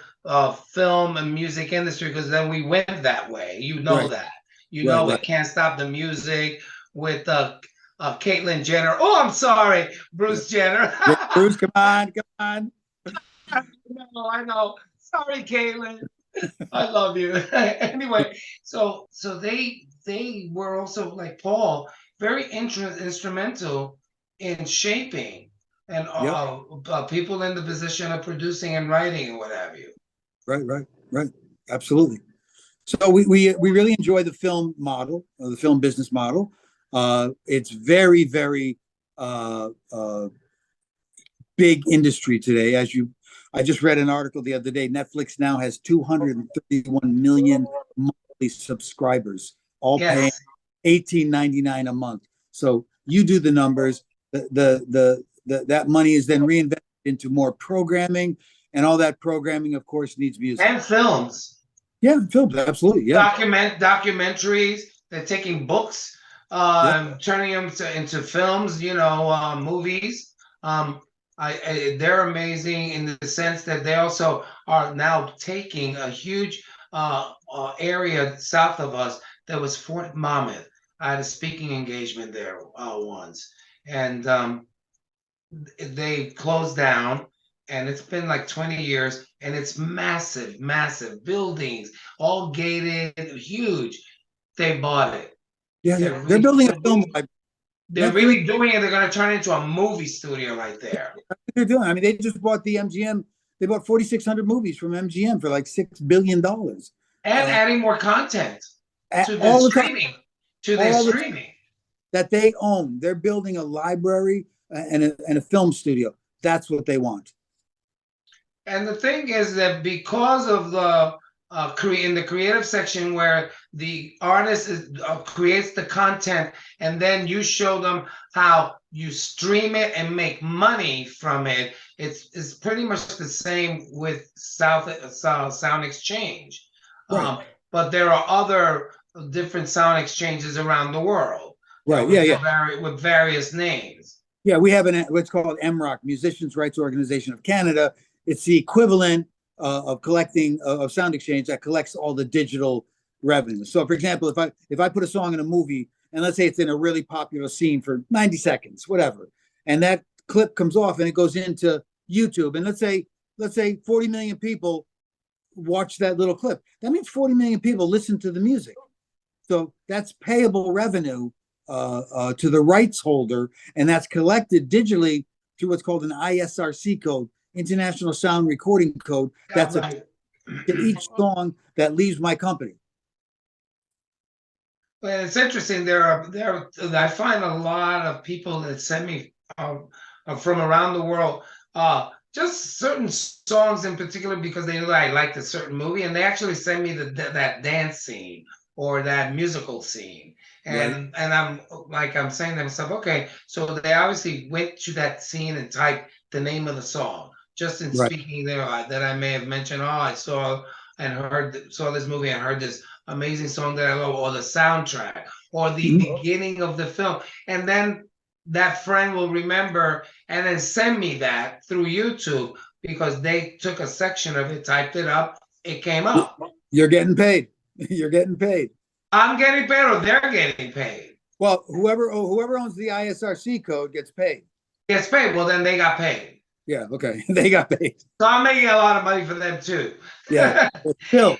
[SPEAKER 1] film and music industry, because then we went that way. You know
[SPEAKER 2] Right,
[SPEAKER 1] that. You
[SPEAKER 2] right,
[SPEAKER 1] know
[SPEAKER 2] right.
[SPEAKER 1] it Can't Stop the Music with Caitlyn Jenner. Oh, I'm sorry,
[SPEAKER 2] Yeah.
[SPEAKER 1] Bruce Jenner.
[SPEAKER 2] Bruce, come on, come on.
[SPEAKER 1] No, I know. Sorry, Caitlyn. I love you. Anyway, so they were also like Paul, very instrumental in shaping and
[SPEAKER 2] Yep.
[SPEAKER 1] people in the position of producing and writing and what have you.
[SPEAKER 2] Right, right, right. Absolutely. So we really enjoy the film model, the film business model. It's very, very big industry today. I just read an article the other day. Netflix now has 231 million monthly subscribers, all paying
[SPEAKER 1] Yes,
[SPEAKER 2] 18.99 a month. So you do the numbers. That money is then reinvested into more programming, and all that programming, of course, needs music.
[SPEAKER 1] and films.
[SPEAKER 2] Yeah, films, absolutely. Yeah,
[SPEAKER 1] Documentaries. They're taking books,
[SPEAKER 2] yeah,
[SPEAKER 1] turning them into films. Movies. Um, they're amazing in the sense that they also are now taking a huge area south of us that was Fort Monmouth. I had a speaking engagement there once, and they closed down, and it's been like 20 years, and it's massive, massive buildings, all gated, huge. They bought it.
[SPEAKER 2] yeah, yeah.
[SPEAKER 1] They're
[SPEAKER 2] They're
[SPEAKER 1] re-
[SPEAKER 2] building a
[SPEAKER 1] they're
[SPEAKER 2] film.
[SPEAKER 1] really, they're
[SPEAKER 2] Netflix,
[SPEAKER 1] really doing it. They're going to turn it into a movie studio right there,
[SPEAKER 2] they're doing. I mean, they just bought the MGM. They bought 4,600 movies from MGM for like $6 billion.
[SPEAKER 1] and
[SPEAKER 2] Uh,
[SPEAKER 1] adding more content to the
[SPEAKER 2] all the time,
[SPEAKER 1] streaming, to their
[SPEAKER 2] all the time
[SPEAKER 1] streaming.
[SPEAKER 2] that they own. They're building a library and a film studio. That's what they want.
[SPEAKER 1] And the thing is that because of the in the creative section where the artist creates the content, and then you show them how you stream it and make money from it. It's pretty much the same with Sound Exchange,
[SPEAKER 2] Right,
[SPEAKER 1] but there are other different sound exchanges around the world
[SPEAKER 2] right. Yeah, yeah.
[SPEAKER 1] with various names.
[SPEAKER 2] Yeah, we have what's called MROC, Musicians' Rights Organization of Canada. It's the equivalent of collecting of Sound Exchange that collects all the digital revenue. So, for example, if I put a song in a movie, and let's say it's in a really popular scene for 90 seconds, whatever, and that clip comes off and it goes into YouTube, and let's say 40 million people watch that little clip. That means 40 million people listen to the music. So that's payable revenue to the rights holder, and that's collected digitally through what's called an ISRC code, International Sound Recording Code.
[SPEAKER 1] Yeah,
[SPEAKER 2] That's
[SPEAKER 1] right.
[SPEAKER 2] to each song that leaves my company.
[SPEAKER 1] Well, it's interesting. I find a lot of people that send me from around the world, just certain songs in particular because they know I like a certain movie, and they actually send me that dance scene or that musical scene,
[SPEAKER 2] Right,
[SPEAKER 1] and I'm saying to myself, okay, so they obviously went to that scene and typed the name of the song. Just in
[SPEAKER 2] right.
[SPEAKER 1] speaking there, that I may have mentioned, oh, I saw this movie and heard this amazing song that I love, or the soundtrack, or the
[SPEAKER 2] Mhm.
[SPEAKER 1] beginning of the film. And then that friend will remember and then send me that through YouTube because they took a section of it, typed it up, it came up.
[SPEAKER 2] You're getting paid. You're getting paid.
[SPEAKER 1] I'm getting paid or they're getting paid.
[SPEAKER 2] Well, whoever owns the ISRC code gets paid.
[SPEAKER 1] Gets paid. Well, then they got paid.
[SPEAKER 2] Yeah, okay. They got paid.
[SPEAKER 1] So I'm making a lot of money for them too.
[SPEAKER 2] Yeah. Still.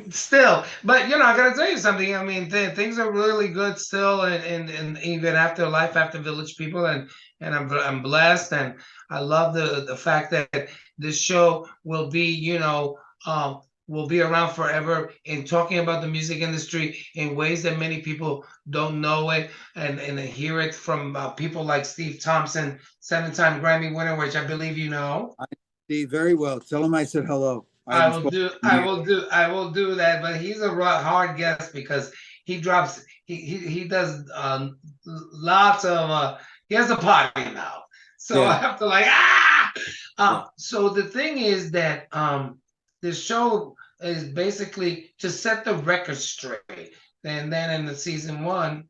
[SPEAKER 1] Still, but I gotta tell you something. I mean, things are really good still, and even after Life After Village people, and I'm blessed, and I love the fact that this show will be around forever in talking about the music industry in ways that many people don't know it, and hear it from people like Steve Thompson, 7-time Grammy winner, which I believe you know.
[SPEAKER 2] I see very well. Tell him I said hello. I haven't spoken to him yet.
[SPEAKER 1] I will do that. But he's a hard guest because he drops, he does lots of, he has a potty mouth. So I
[SPEAKER 2] Yeah,
[SPEAKER 1] have to
[SPEAKER 2] yeah.
[SPEAKER 1] so the thing is that this show is basically to set the record straight. And then in the season 1,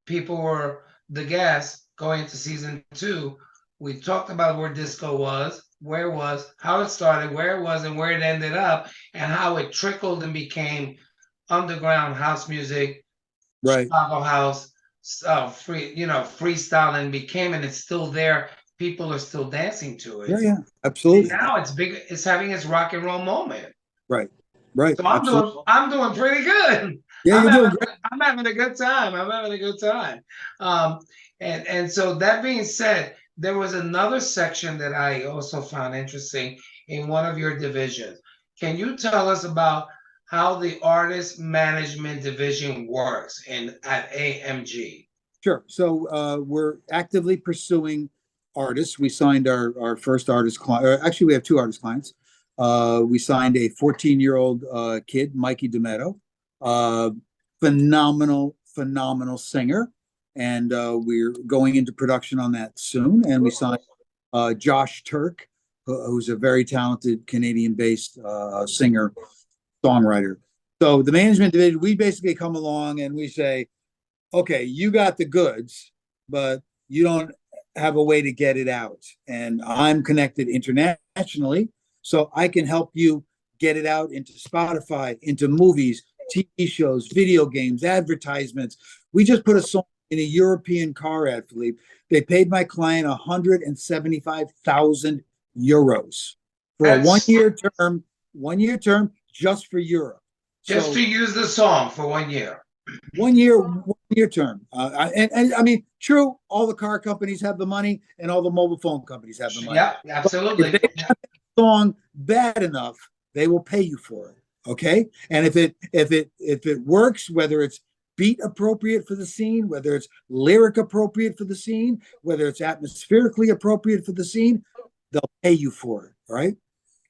[SPEAKER 1] people were the guests. Going into season 2, we talked about where disco was. where it was, how it started, where it was, and where it ended up, and how it trickled and became underground house music,
[SPEAKER 2] Right.
[SPEAKER 1] Chicago house, free, freestyling became, and it's still there. People are still dancing to
[SPEAKER 2] Yeah,
[SPEAKER 1] it.
[SPEAKER 2] yeah,
[SPEAKER 1] And
[SPEAKER 2] absolutely.
[SPEAKER 1] now it's big. It's having its rock and roll moment.
[SPEAKER 2] Right. Right.
[SPEAKER 1] So
[SPEAKER 2] Absolutely.
[SPEAKER 1] I'm doing pretty good.
[SPEAKER 2] Yeah,
[SPEAKER 1] I'm
[SPEAKER 2] you're doing
[SPEAKER 1] having
[SPEAKER 2] great.
[SPEAKER 1] I'm having a good time. I'm having a good time. Um, and so that being said, there was another section that I also found interesting in one of your divisions. Can you tell us about how the artist management division works in at AMG?
[SPEAKER 2] Sure. So we're actively pursuing artists. We signed our first artist client. Actually, we have two artist clients. We signed a 14-year-old kid, Mikey Demetto, uh, phenomenal singer, and we're going into production on that soon. And we signed Josh Turk, who's a very talented Canadian-based singer songwriter. So the management division, we basically come along and we say, okay, you got the goods, but you don't have a way to get it out. And I'm connected internationally, so I can help you get it out into Spotify, into movies, TV shows, video games, advertisements. We just put a song in a European car ad, Philippe. They paid my client 175,000 euros for a
[SPEAKER 1] That's
[SPEAKER 2] 1 year term just for Europe.
[SPEAKER 1] just
[SPEAKER 2] So
[SPEAKER 1] to use the song for 1 year.
[SPEAKER 2] 1 year term. And I mean, true, all the car companies have the money and all the mobile phone companies have the money.
[SPEAKER 1] Yep,
[SPEAKER 2] But if
[SPEAKER 1] absolutely.
[SPEAKER 2] they want the song bad enough, they will pay you for it. Okay. And if it works, whether it's beat appropriate for the scene, whether it's lyric appropriate for the scene, whether it's atmospherically appropriate for the scene, they'll pay you for it. All right.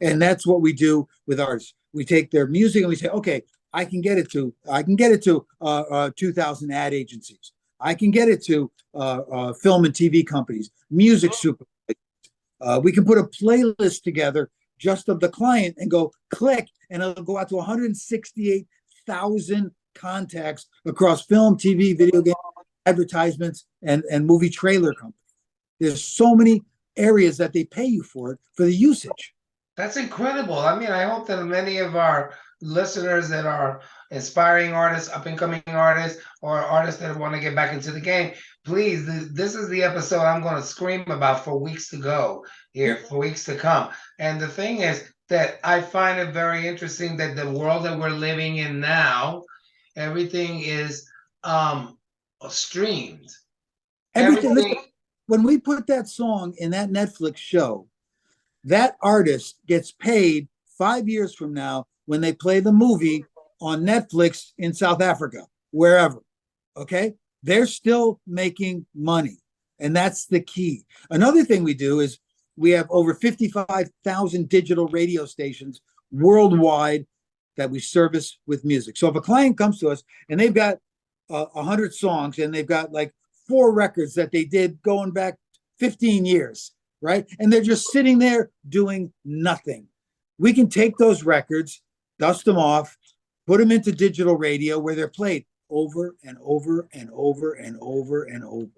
[SPEAKER 2] And that's what we do with artists. We take their music and we say, okay, I can get it to 2,000 ad agencies. I can get it to film and TV companies, music super. We can put a playlist together just of the client and go click, and it'll go out to 168,000 contacts across film, TV, video game, advertisements, and movie trailer companies. There's so many areas that they pay you for it for the usage.
[SPEAKER 1] That's incredible. I mean, I hope that many of our listeners that are aspiring artists, up and coming artists, or artists that want to get back into the game, please, this is the episode I'm going to scream about for weeks to go here, for weeks to come. And the thing is that I find it very interesting that the world that we're living in now, everything is streamed.
[SPEAKER 2] Everything. Listen,
[SPEAKER 1] Everything.
[SPEAKER 2] when we put that song in that Netflix show, that artist gets paid 5 years from now when they play the movie on Netflix in South Africa, wherever. Okay. They're still making money. And that's the key. Another thing we do is we have over 55,000 digital radio stations worldwide that we service with music. So if a client comes to us and they've got 100 songs and they've got like 4 records that they did going back 15 years, right? And they're just sitting there doing nothing. We can take those records, dust them off, put them into digital radio where they're played over and over and over and over and over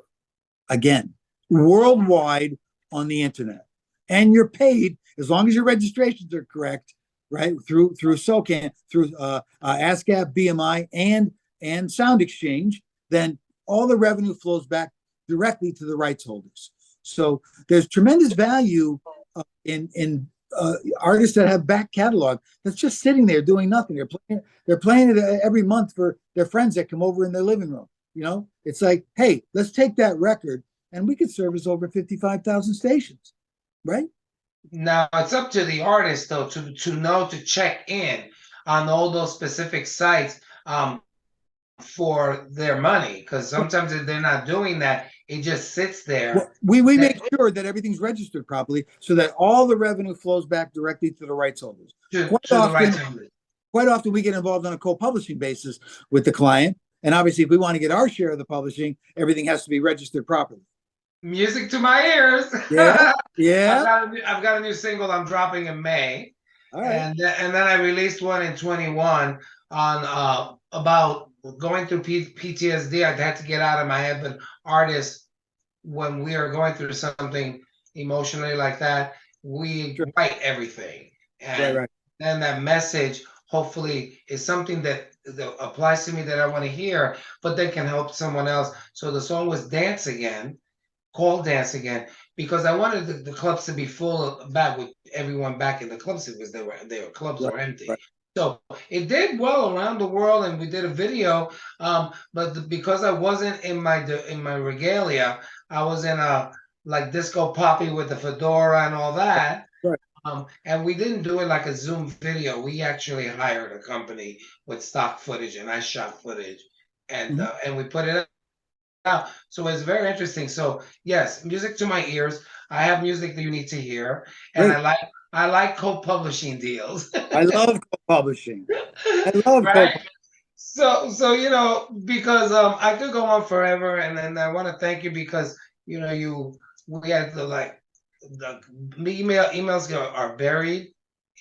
[SPEAKER 2] again, worldwide on the internet. And you're paid as long as your registrations are correct, right? Through SOCAN, through ASCAP, BMI, and Sound Exchange, then all the revenue flows back directly to the rights holders. So there's tremendous value in artists that have back catalog that's just sitting there doing nothing. They're playing it every month for their friends that come over in their living room. You know, it's like, hey, let's take that record and we could service over 55,000 stations, right?
[SPEAKER 1] Now it's up to the artist though to know to check in on all those specific sites for their money, because sometimes if they're not doing that, it just sits there.
[SPEAKER 2] We make sure that everything's registered properly so that all the revenue flows back directly to the rights holders.
[SPEAKER 1] to
[SPEAKER 2] Quite
[SPEAKER 1] the right
[SPEAKER 2] often,
[SPEAKER 1] time.
[SPEAKER 2] quite often we get involved on a co-publishing basis with the client. And obviously, if we want to get our share of the publishing, everything has to be registered properly.
[SPEAKER 1] Music to my ears.
[SPEAKER 2] Yeah, yeah.
[SPEAKER 1] I've got a new single I'm dropping in May,
[SPEAKER 2] All right.
[SPEAKER 1] and then I released one in 21 on about going through PTSD. I had to get out of my head, but artists, when we are going through something emotionally like that, we
[SPEAKER 2] Sure.
[SPEAKER 1] write everything.
[SPEAKER 2] Right,
[SPEAKER 1] And
[SPEAKER 2] right.
[SPEAKER 1] then that message hopefully is something that applies to me that I want to hear, but they can help someone else. So the song was Dance Again, called Dance Again, because I wanted the clubs to be full back with everyone back in the clubs because their clubs
[SPEAKER 2] Right,
[SPEAKER 1] were empty.
[SPEAKER 2] right.
[SPEAKER 1] So it did well around the world, and we did a video. But because I wasn't in my regalia, I was in a like disco poppy with the fedora and all that.
[SPEAKER 2] Right.
[SPEAKER 1] And we didn't do it like a Zoom video. We actually hired a company with stock footage, and I shot footage,
[SPEAKER 2] Mhm.
[SPEAKER 1] and we put it out. So it's very interesting. So yes, music to my ears. I have music that you need to hear, and
[SPEAKER 2] Great.
[SPEAKER 1] I like co-publishing deals.
[SPEAKER 2] I love co-publishing. I love co.
[SPEAKER 1] Right? So because I could go on forever, and then I want to thank you because we had the emails are buried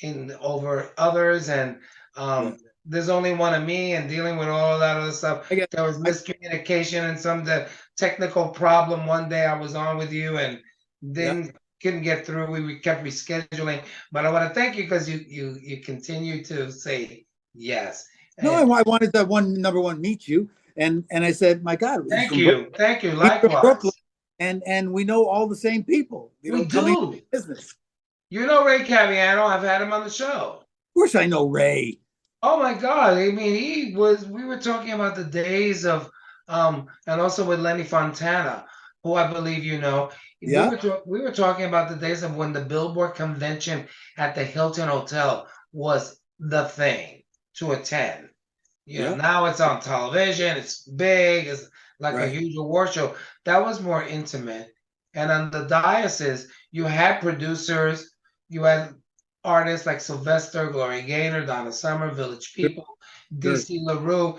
[SPEAKER 1] in over others, and
[SPEAKER 2] Yeah.
[SPEAKER 1] there's only one of me, and dealing with all that other stuff.
[SPEAKER 2] I get.
[SPEAKER 1] There was
[SPEAKER 2] I,
[SPEAKER 1] miscommunication and some the technical problem. One day I was on with you and
[SPEAKER 2] yeah.
[SPEAKER 1] didn't couldn't get through. We kept rescheduling, but I want to thank you because you continue to say yes.
[SPEAKER 2] No,
[SPEAKER 1] And
[SPEAKER 2] I wanted that one number one meet you, and I said, my God, he's
[SPEAKER 1] thank
[SPEAKER 2] from Brooklyn.
[SPEAKER 1] you, thank you.
[SPEAKER 2] He's from Brooklyn,
[SPEAKER 1] Likewise,
[SPEAKER 2] and we know all the same people.
[SPEAKER 1] we
[SPEAKER 2] Coming
[SPEAKER 1] do.
[SPEAKER 2] business.
[SPEAKER 1] You know Ray Caviano. I've had him on the show.
[SPEAKER 2] Of course, I know Ray.
[SPEAKER 1] Oh my God. I mean, we were talking about the days of, and also with Lenny Fontana, who I believe you know.
[SPEAKER 2] Yeah,
[SPEAKER 1] We were talking about the days of when the Billboard convention at the Hilton Hotel was the thing to attend.
[SPEAKER 2] yeah,
[SPEAKER 1] Now it's on television, it's big, it's like a
[SPEAKER 2] right.
[SPEAKER 1] huge award show. That was more intimate. And on the diocese, you had producers, you had artists like Sylvester, Gloria Gaynor, Donna Summer, Village
[SPEAKER 2] Sure,
[SPEAKER 1] People,
[SPEAKER 2] sure.
[SPEAKER 1] DC LaRue,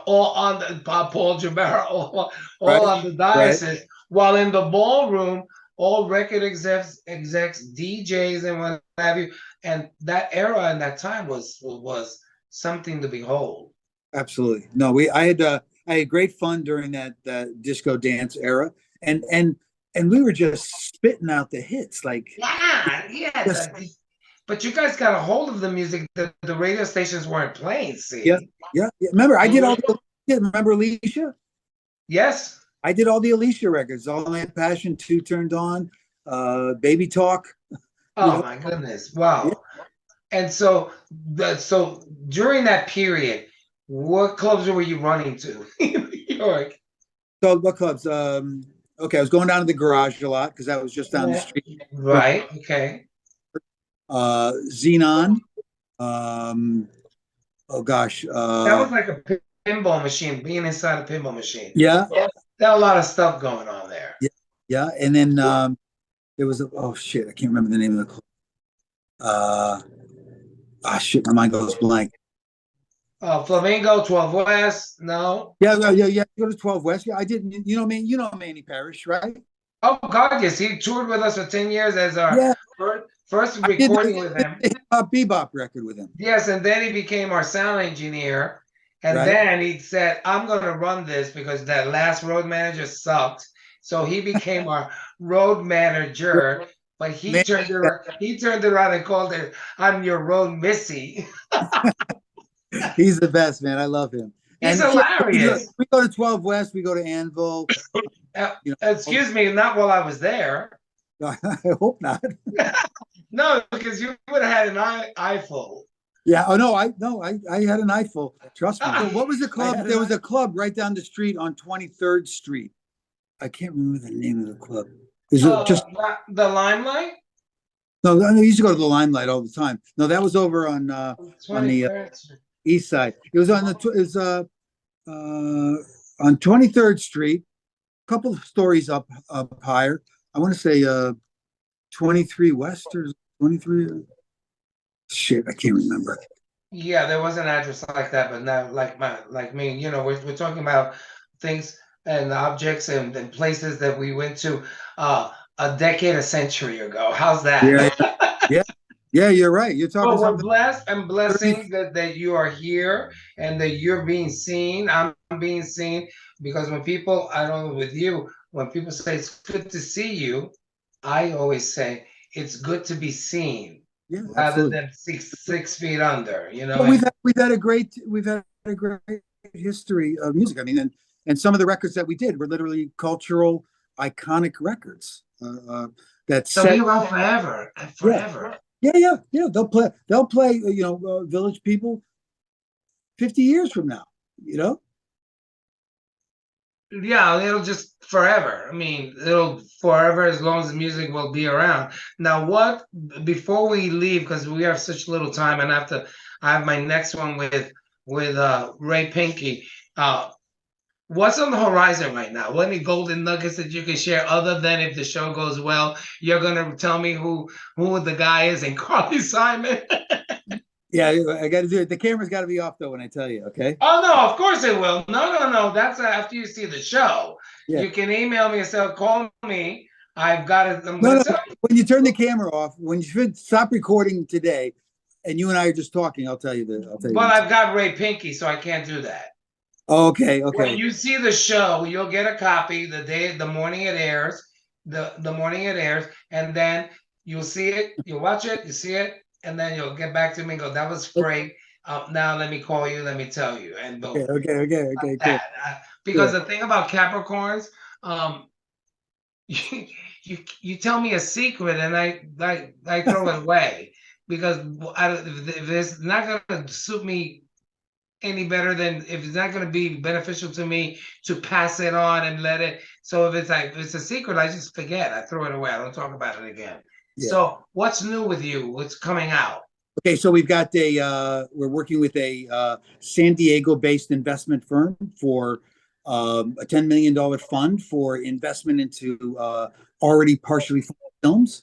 [SPEAKER 1] all on the Paul Jabara, all
[SPEAKER 2] Right,
[SPEAKER 1] on the
[SPEAKER 2] right.
[SPEAKER 1] diocese. While in the ballroom, all record execs, DJs, and what have you. And that era and that time was something to behold.
[SPEAKER 2] Absolutely. No, I had great fun during that disco dance era, and we were just spitting out the hits, like
[SPEAKER 1] Yeah, yeah.
[SPEAKER 2] just
[SPEAKER 1] But you guys got a hold of the music that the radio stations weren't playing.
[SPEAKER 2] yeah,
[SPEAKER 1] See,
[SPEAKER 2] yeah, yeah. Remember, I did all the yeah, remember Alicia?
[SPEAKER 1] yes.
[SPEAKER 2] I did all the Alicia records, All My Passion, Two Turned On, Baby Talk, you
[SPEAKER 1] Oh
[SPEAKER 2] know.
[SPEAKER 1] my goodness!
[SPEAKER 2] Yeah.
[SPEAKER 1] Wow. And so during that period, what clubs were you running to in New York?
[SPEAKER 2] So what clubs? Okay, I was going down to the garage a lot because that was just down the
[SPEAKER 1] Yeah.
[SPEAKER 2] street from
[SPEAKER 1] Right. Okay.
[SPEAKER 2] Xenon. Um, oh gosh,
[SPEAKER 1] That was like a pinball machine. Being inside a pinball machine.
[SPEAKER 2] yeah,
[SPEAKER 1] Yeah. There a lot of stuff going on there.
[SPEAKER 2] yeah, yeah. And then there was oh shit, I can't remember the name of the club. Uh, shit, my mind goes blank.
[SPEAKER 1] Flamingo, 12 West. No.
[SPEAKER 2] Yeah, yeah, yeah, yeah. Go to 12 West. Yeah, I did. You know me. You know Manny Parrish, right?
[SPEAKER 1] Oh God, yes, he toured with us for 10 years as our
[SPEAKER 2] Yeah,
[SPEAKER 1] first
[SPEAKER 2] I did
[SPEAKER 1] recording with him.
[SPEAKER 2] the Hip Hop Bebop record with him,
[SPEAKER 1] Yes, and then he became our sound engineer. And
[SPEAKER 2] right?
[SPEAKER 1] then he said, I'm going to run this because that last road manager sucked. So he became our road manager. But
[SPEAKER 2] Man,
[SPEAKER 1] he turned around and called it, I'm your road missy.
[SPEAKER 2] he's the best, man. I love him.
[SPEAKER 1] He's
[SPEAKER 2] And yeah,
[SPEAKER 1] hilarious.
[SPEAKER 2] we go to 12 West. We go to Anvil. You know,
[SPEAKER 1] Excuse me, not while I was there.
[SPEAKER 2] I hope not.
[SPEAKER 1] No, because you would have had an eyeful.
[SPEAKER 2] Yeah. Oh no, I had an eyeful. Trust me. So what was the club?
[SPEAKER 1] had
[SPEAKER 2] There
[SPEAKER 1] an
[SPEAKER 2] was a club right down the street on 23rd Street. I can't remember the name of the club. Is it just
[SPEAKER 1] The Limelight?
[SPEAKER 2] no? I used to go to the Limelight all the time. No, that was over on the
[SPEAKER 1] 23rd.
[SPEAKER 2] east side. It was on on 23rd Street, a couple of stories up higher. I want to say 23 West or 23. Shit, I can't remember.
[SPEAKER 1] Yeah, there was an address like that, but not like me. We're talking about things and objects and places that we went to a decade, a century ago. How's that?
[SPEAKER 2] Yeah, yeah, yeah. You're right. You're talking
[SPEAKER 1] Well, we're
[SPEAKER 2] something.
[SPEAKER 1] blessed and blessing that you are here and that you're being seen. I'm being seen because when people, I don't know with you, when people say it's good to see you, I always say it's good to be seen
[SPEAKER 2] Yeah,
[SPEAKER 1] rather
[SPEAKER 2] absolutely.
[SPEAKER 1] than 6 feet under, you know.
[SPEAKER 2] But
[SPEAKER 1] And
[SPEAKER 2] we've had a great history of music. I mean, and some of the records that we did were literally cultural, iconic records that
[SPEAKER 1] they'll be
[SPEAKER 2] set.
[SPEAKER 1] around forever and
[SPEAKER 2] Yeah,
[SPEAKER 1] forever.
[SPEAKER 2] yeah. They'll play. Village People 50 years from now. You know.
[SPEAKER 1] Yeah, it'll just forever. I mean, it'll forever as long as the music will be around. Now, what before we leave, because we have such little time, and I have my next one with Ray Pinky. What's on the horizon right now? What any golden nuggets that you can share other than if the show goes well, you're gonna tell me who the guy is in Carly Simon?
[SPEAKER 2] Yeah, I got to do it. The camera's got to be off though when I tell you. Okay.
[SPEAKER 1] Oh no, of course it will. No. That's after you see the show.
[SPEAKER 2] Yeah.
[SPEAKER 1] You can email me and say, call me. I've got it. I'm
[SPEAKER 2] No,
[SPEAKER 1] gonna
[SPEAKER 2] no.
[SPEAKER 1] tell you.
[SPEAKER 2] When you turn the camera off, when you should stop recording today, and you and I are just talking, I'll tell you the. I'll tell you.
[SPEAKER 1] But I've got Ray Pinky, so I can't do that.
[SPEAKER 2] Okay.
[SPEAKER 1] When
[SPEAKER 2] Okay.
[SPEAKER 1] you see the show, you'll get a copy the morning it airs, the morning it airs, and then you'll see it, you'll watch it, you see it, and then you'll get back to me and go, that was great. Now let me call you, let me tell you, and
[SPEAKER 2] Okay.
[SPEAKER 1] boom.
[SPEAKER 2] Okay. Cool.
[SPEAKER 1] That. Because
[SPEAKER 2] Cool.
[SPEAKER 1] the thing about Capricorns, um, you tell me a secret and I throw it away because if it's not gonna suit me any better than if it's not going to be beneficial to me to pass it on and let it. So if it's a secret, I just forget. I throw it away. I don't talk about it again.
[SPEAKER 2] Yeah.
[SPEAKER 1] So what's new with you? What's coming out?
[SPEAKER 2] Okay. So we've got we're working with a San Diego-based investment firm for a $10 million fund for investment into already partially funded films.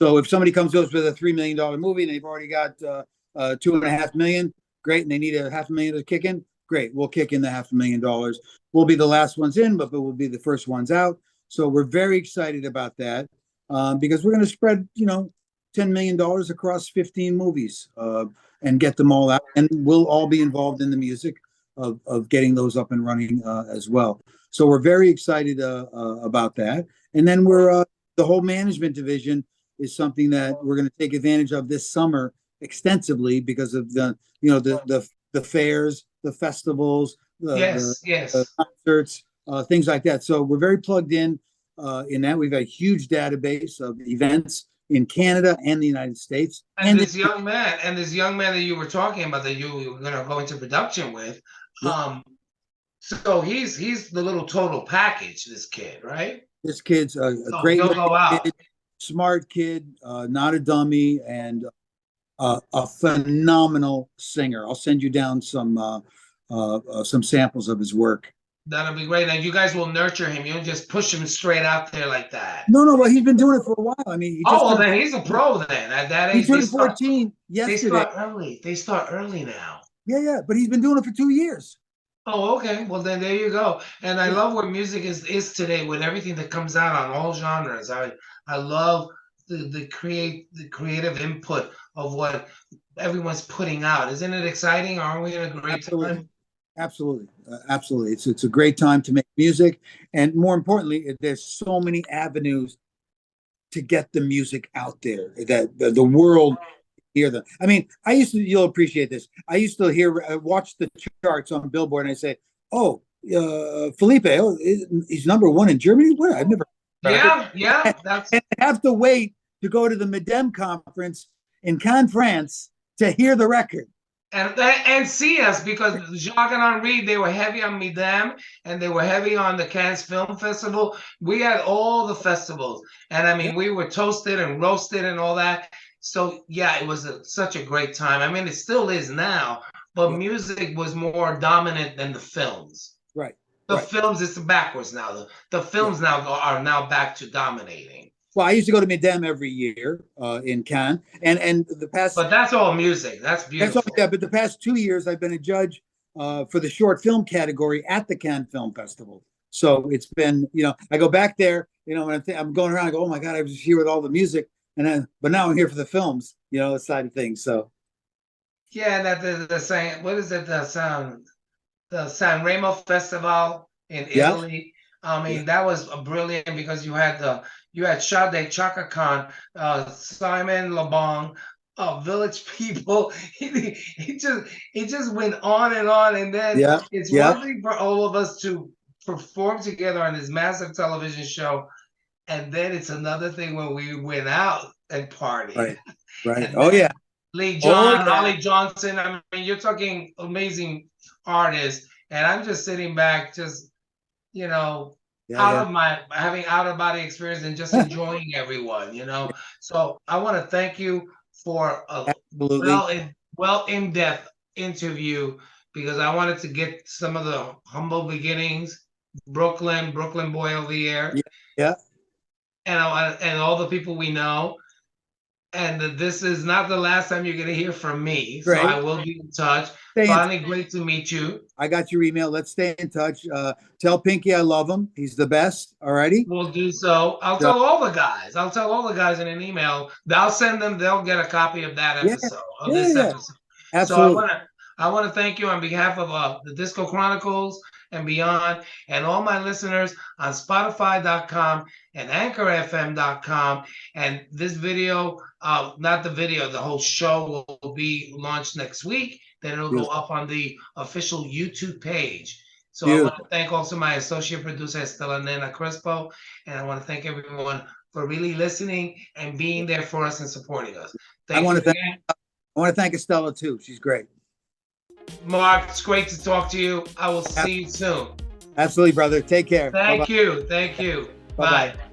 [SPEAKER 2] So if somebody comes to us with a $3 million movie and they've already got 2.5 million, great, and they need a $500,000 to kick in, great, we'll kick in the $500,000. We'll be the last ones in, but we'll be the first ones out. So we're very excited about that because we're going to spread, $10 million across 15 movies and get them all out. And we'll all be involved in the music of getting those up and running as well. So we're very excited about that. And then the whole management division is something that we're going to take advantage of this summer extensively because of the fairs, the festivals,
[SPEAKER 1] Yes.
[SPEAKER 2] the concerts, things like that. So we're very plugged in that. We've got a huge database of events in Canada and the United States.
[SPEAKER 1] And this young man, that you were talking about that you were going to go into production with, so he's the little total package. This kid, right?
[SPEAKER 2] This kid's a great
[SPEAKER 1] he'll go out.
[SPEAKER 2] kid, smart kid, not a dummy, and a phenomenal singer. I'll send you down some samples of his work.
[SPEAKER 1] That'll be great. Now you guys will nurture him. You don't just push him straight out there like that.
[SPEAKER 2] No, but he's been doing it for a while. I mean,
[SPEAKER 1] then he's a pro. Then at that age,
[SPEAKER 2] he turned 14 yesterday.
[SPEAKER 1] They start early. They start early now.
[SPEAKER 2] Yeah, but he's been doing it for 2 years.
[SPEAKER 1] Oh, okay. Well, then there you go. And I love where music is today with everything that comes out on all genres. I love the creative input of what everyone's putting out. Isn't it exciting? Aren't we in a great time?
[SPEAKER 2] Absolutely. It's a great time to make music, and more importantly, there's so many avenues to get the music out there that the world hear them. I mean, you'll appreciate this. I used to watch the charts on Billboard, and I say, "Oh, Felipe, he's number one in Germany." What? I've never.
[SPEAKER 1] Yeah.
[SPEAKER 2] And I have to wait to go to the Medem conference in Cannes, France, to hear the record.
[SPEAKER 1] And see us, because Jacques and Henri, they were heavy on Midem and they were heavy on the Cannes Film Festival. We had all the festivals, and I mean, we were toasted and roasted and all that. So yeah, it was such a great time. I mean, it still is now, but music was more dominant than the films.
[SPEAKER 2] Right.
[SPEAKER 1] The films, it's backwards now. The films now are now back to dominating.
[SPEAKER 2] Well, I used to go to Midem every year in Cannes, and the past.
[SPEAKER 1] But that's all music. That's beautiful.
[SPEAKER 2] But the past 2 years, I've been a judge for the short film category at the Cannes Film Festival. So it's been, I go back there, when I'm going around, I go, oh my God, I was here with all the music, but now I'm here for the films, side of things. So.
[SPEAKER 1] Yeah, that the same. What is it? The San Remo Festival in Italy. I mean, that was brilliant because you had you had Sade, Chaka Khan, Simon Labong, Village People. It just went on, and then
[SPEAKER 2] Yeah,
[SPEAKER 1] it's
[SPEAKER 2] yeah,
[SPEAKER 1] one thing for all of us to perform together on this massive television show, and then it's another thing when we went out and partied.
[SPEAKER 2] right, right.
[SPEAKER 1] And
[SPEAKER 2] Oh
[SPEAKER 1] then
[SPEAKER 2] yeah,
[SPEAKER 1] Lee
[SPEAKER 2] oh
[SPEAKER 1] John,
[SPEAKER 2] yeah,
[SPEAKER 1] Holly Johnson. I mean, you're talking amazing artists, and I'm just sitting back, just you know,
[SPEAKER 2] yeah,
[SPEAKER 1] having out of body experience and just
[SPEAKER 2] yeah.
[SPEAKER 1] enjoying everyone. So I want to thank you for a
[SPEAKER 2] Absolutely.
[SPEAKER 1] well in depth interview, because I wanted to get some of the humble beginnings, Brooklyn boy over here,
[SPEAKER 2] Yeah, yeah.
[SPEAKER 1] and all the people we know. And that this is not the last time you're going to hear from me. So I
[SPEAKER 2] Great.
[SPEAKER 1] will be in touch.
[SPEAKER 2] Stay in touch.
[SPEAKER 1] Finally, great to meet you.
[SPEAKER 2] I got your email. Let's stay in touch. Tell Pinky I love him. He's the best. Alrighty.
[SPEAKER 1] We'll do so. I'll
[SPEAKER 2] So,
[SPEAKER 1] tell all the guys. I'll tell all the guys in an email. I'll send them. They'll get a copy of that
[SPEAKER 2] yeah,
[SPEAKER 1] episode, of
[SPEAKER 2] yeah,
[SPEAKER 1] this
[SPEAKER 2] yeah.
[SPEAKER 1] episode. So
[SPEAKER 2] Absolutely.
[SPEAKER 1] I want to thank you on behalf of the Disco Chronicles and beyond, and all my listeners on Spotify.com and AnchorFM.com. And this video, not the video, the whole show will be launched next week. Then it'll go
[SPEAKER 2] Beautiful.
[SPEAKER 1] up on the official YouTube page. So I want
[SPEAKER 2] Beautiful.
[SPEAKER 1] to thank also my associate producer, Estela Nena Crespo, and I want to thank everyone for really listening and being there for us and supporting us.
[SPEAKER 2] I
[SPEAKER 1] Thank
[SPEAKER 2] want
[SPEAKER 1] you
[SPEAKER 2] to thank
[SPEAKER 1] again.
[SPEAKER 2] I want to thank Estella too. She's great.
[SPEAKER 1] Mark, it's great to talk to you. I will see you soon.
[SPEAKER 2] Absolutely, brother. Take care.
[SPEAKER 1] Thank
[SPEAKER 2] Bye-bye.
[SPEAKER 1] you. Thank you.
[SPEAKER 2] Bye-bye.
[SPEAKER 1] Bye.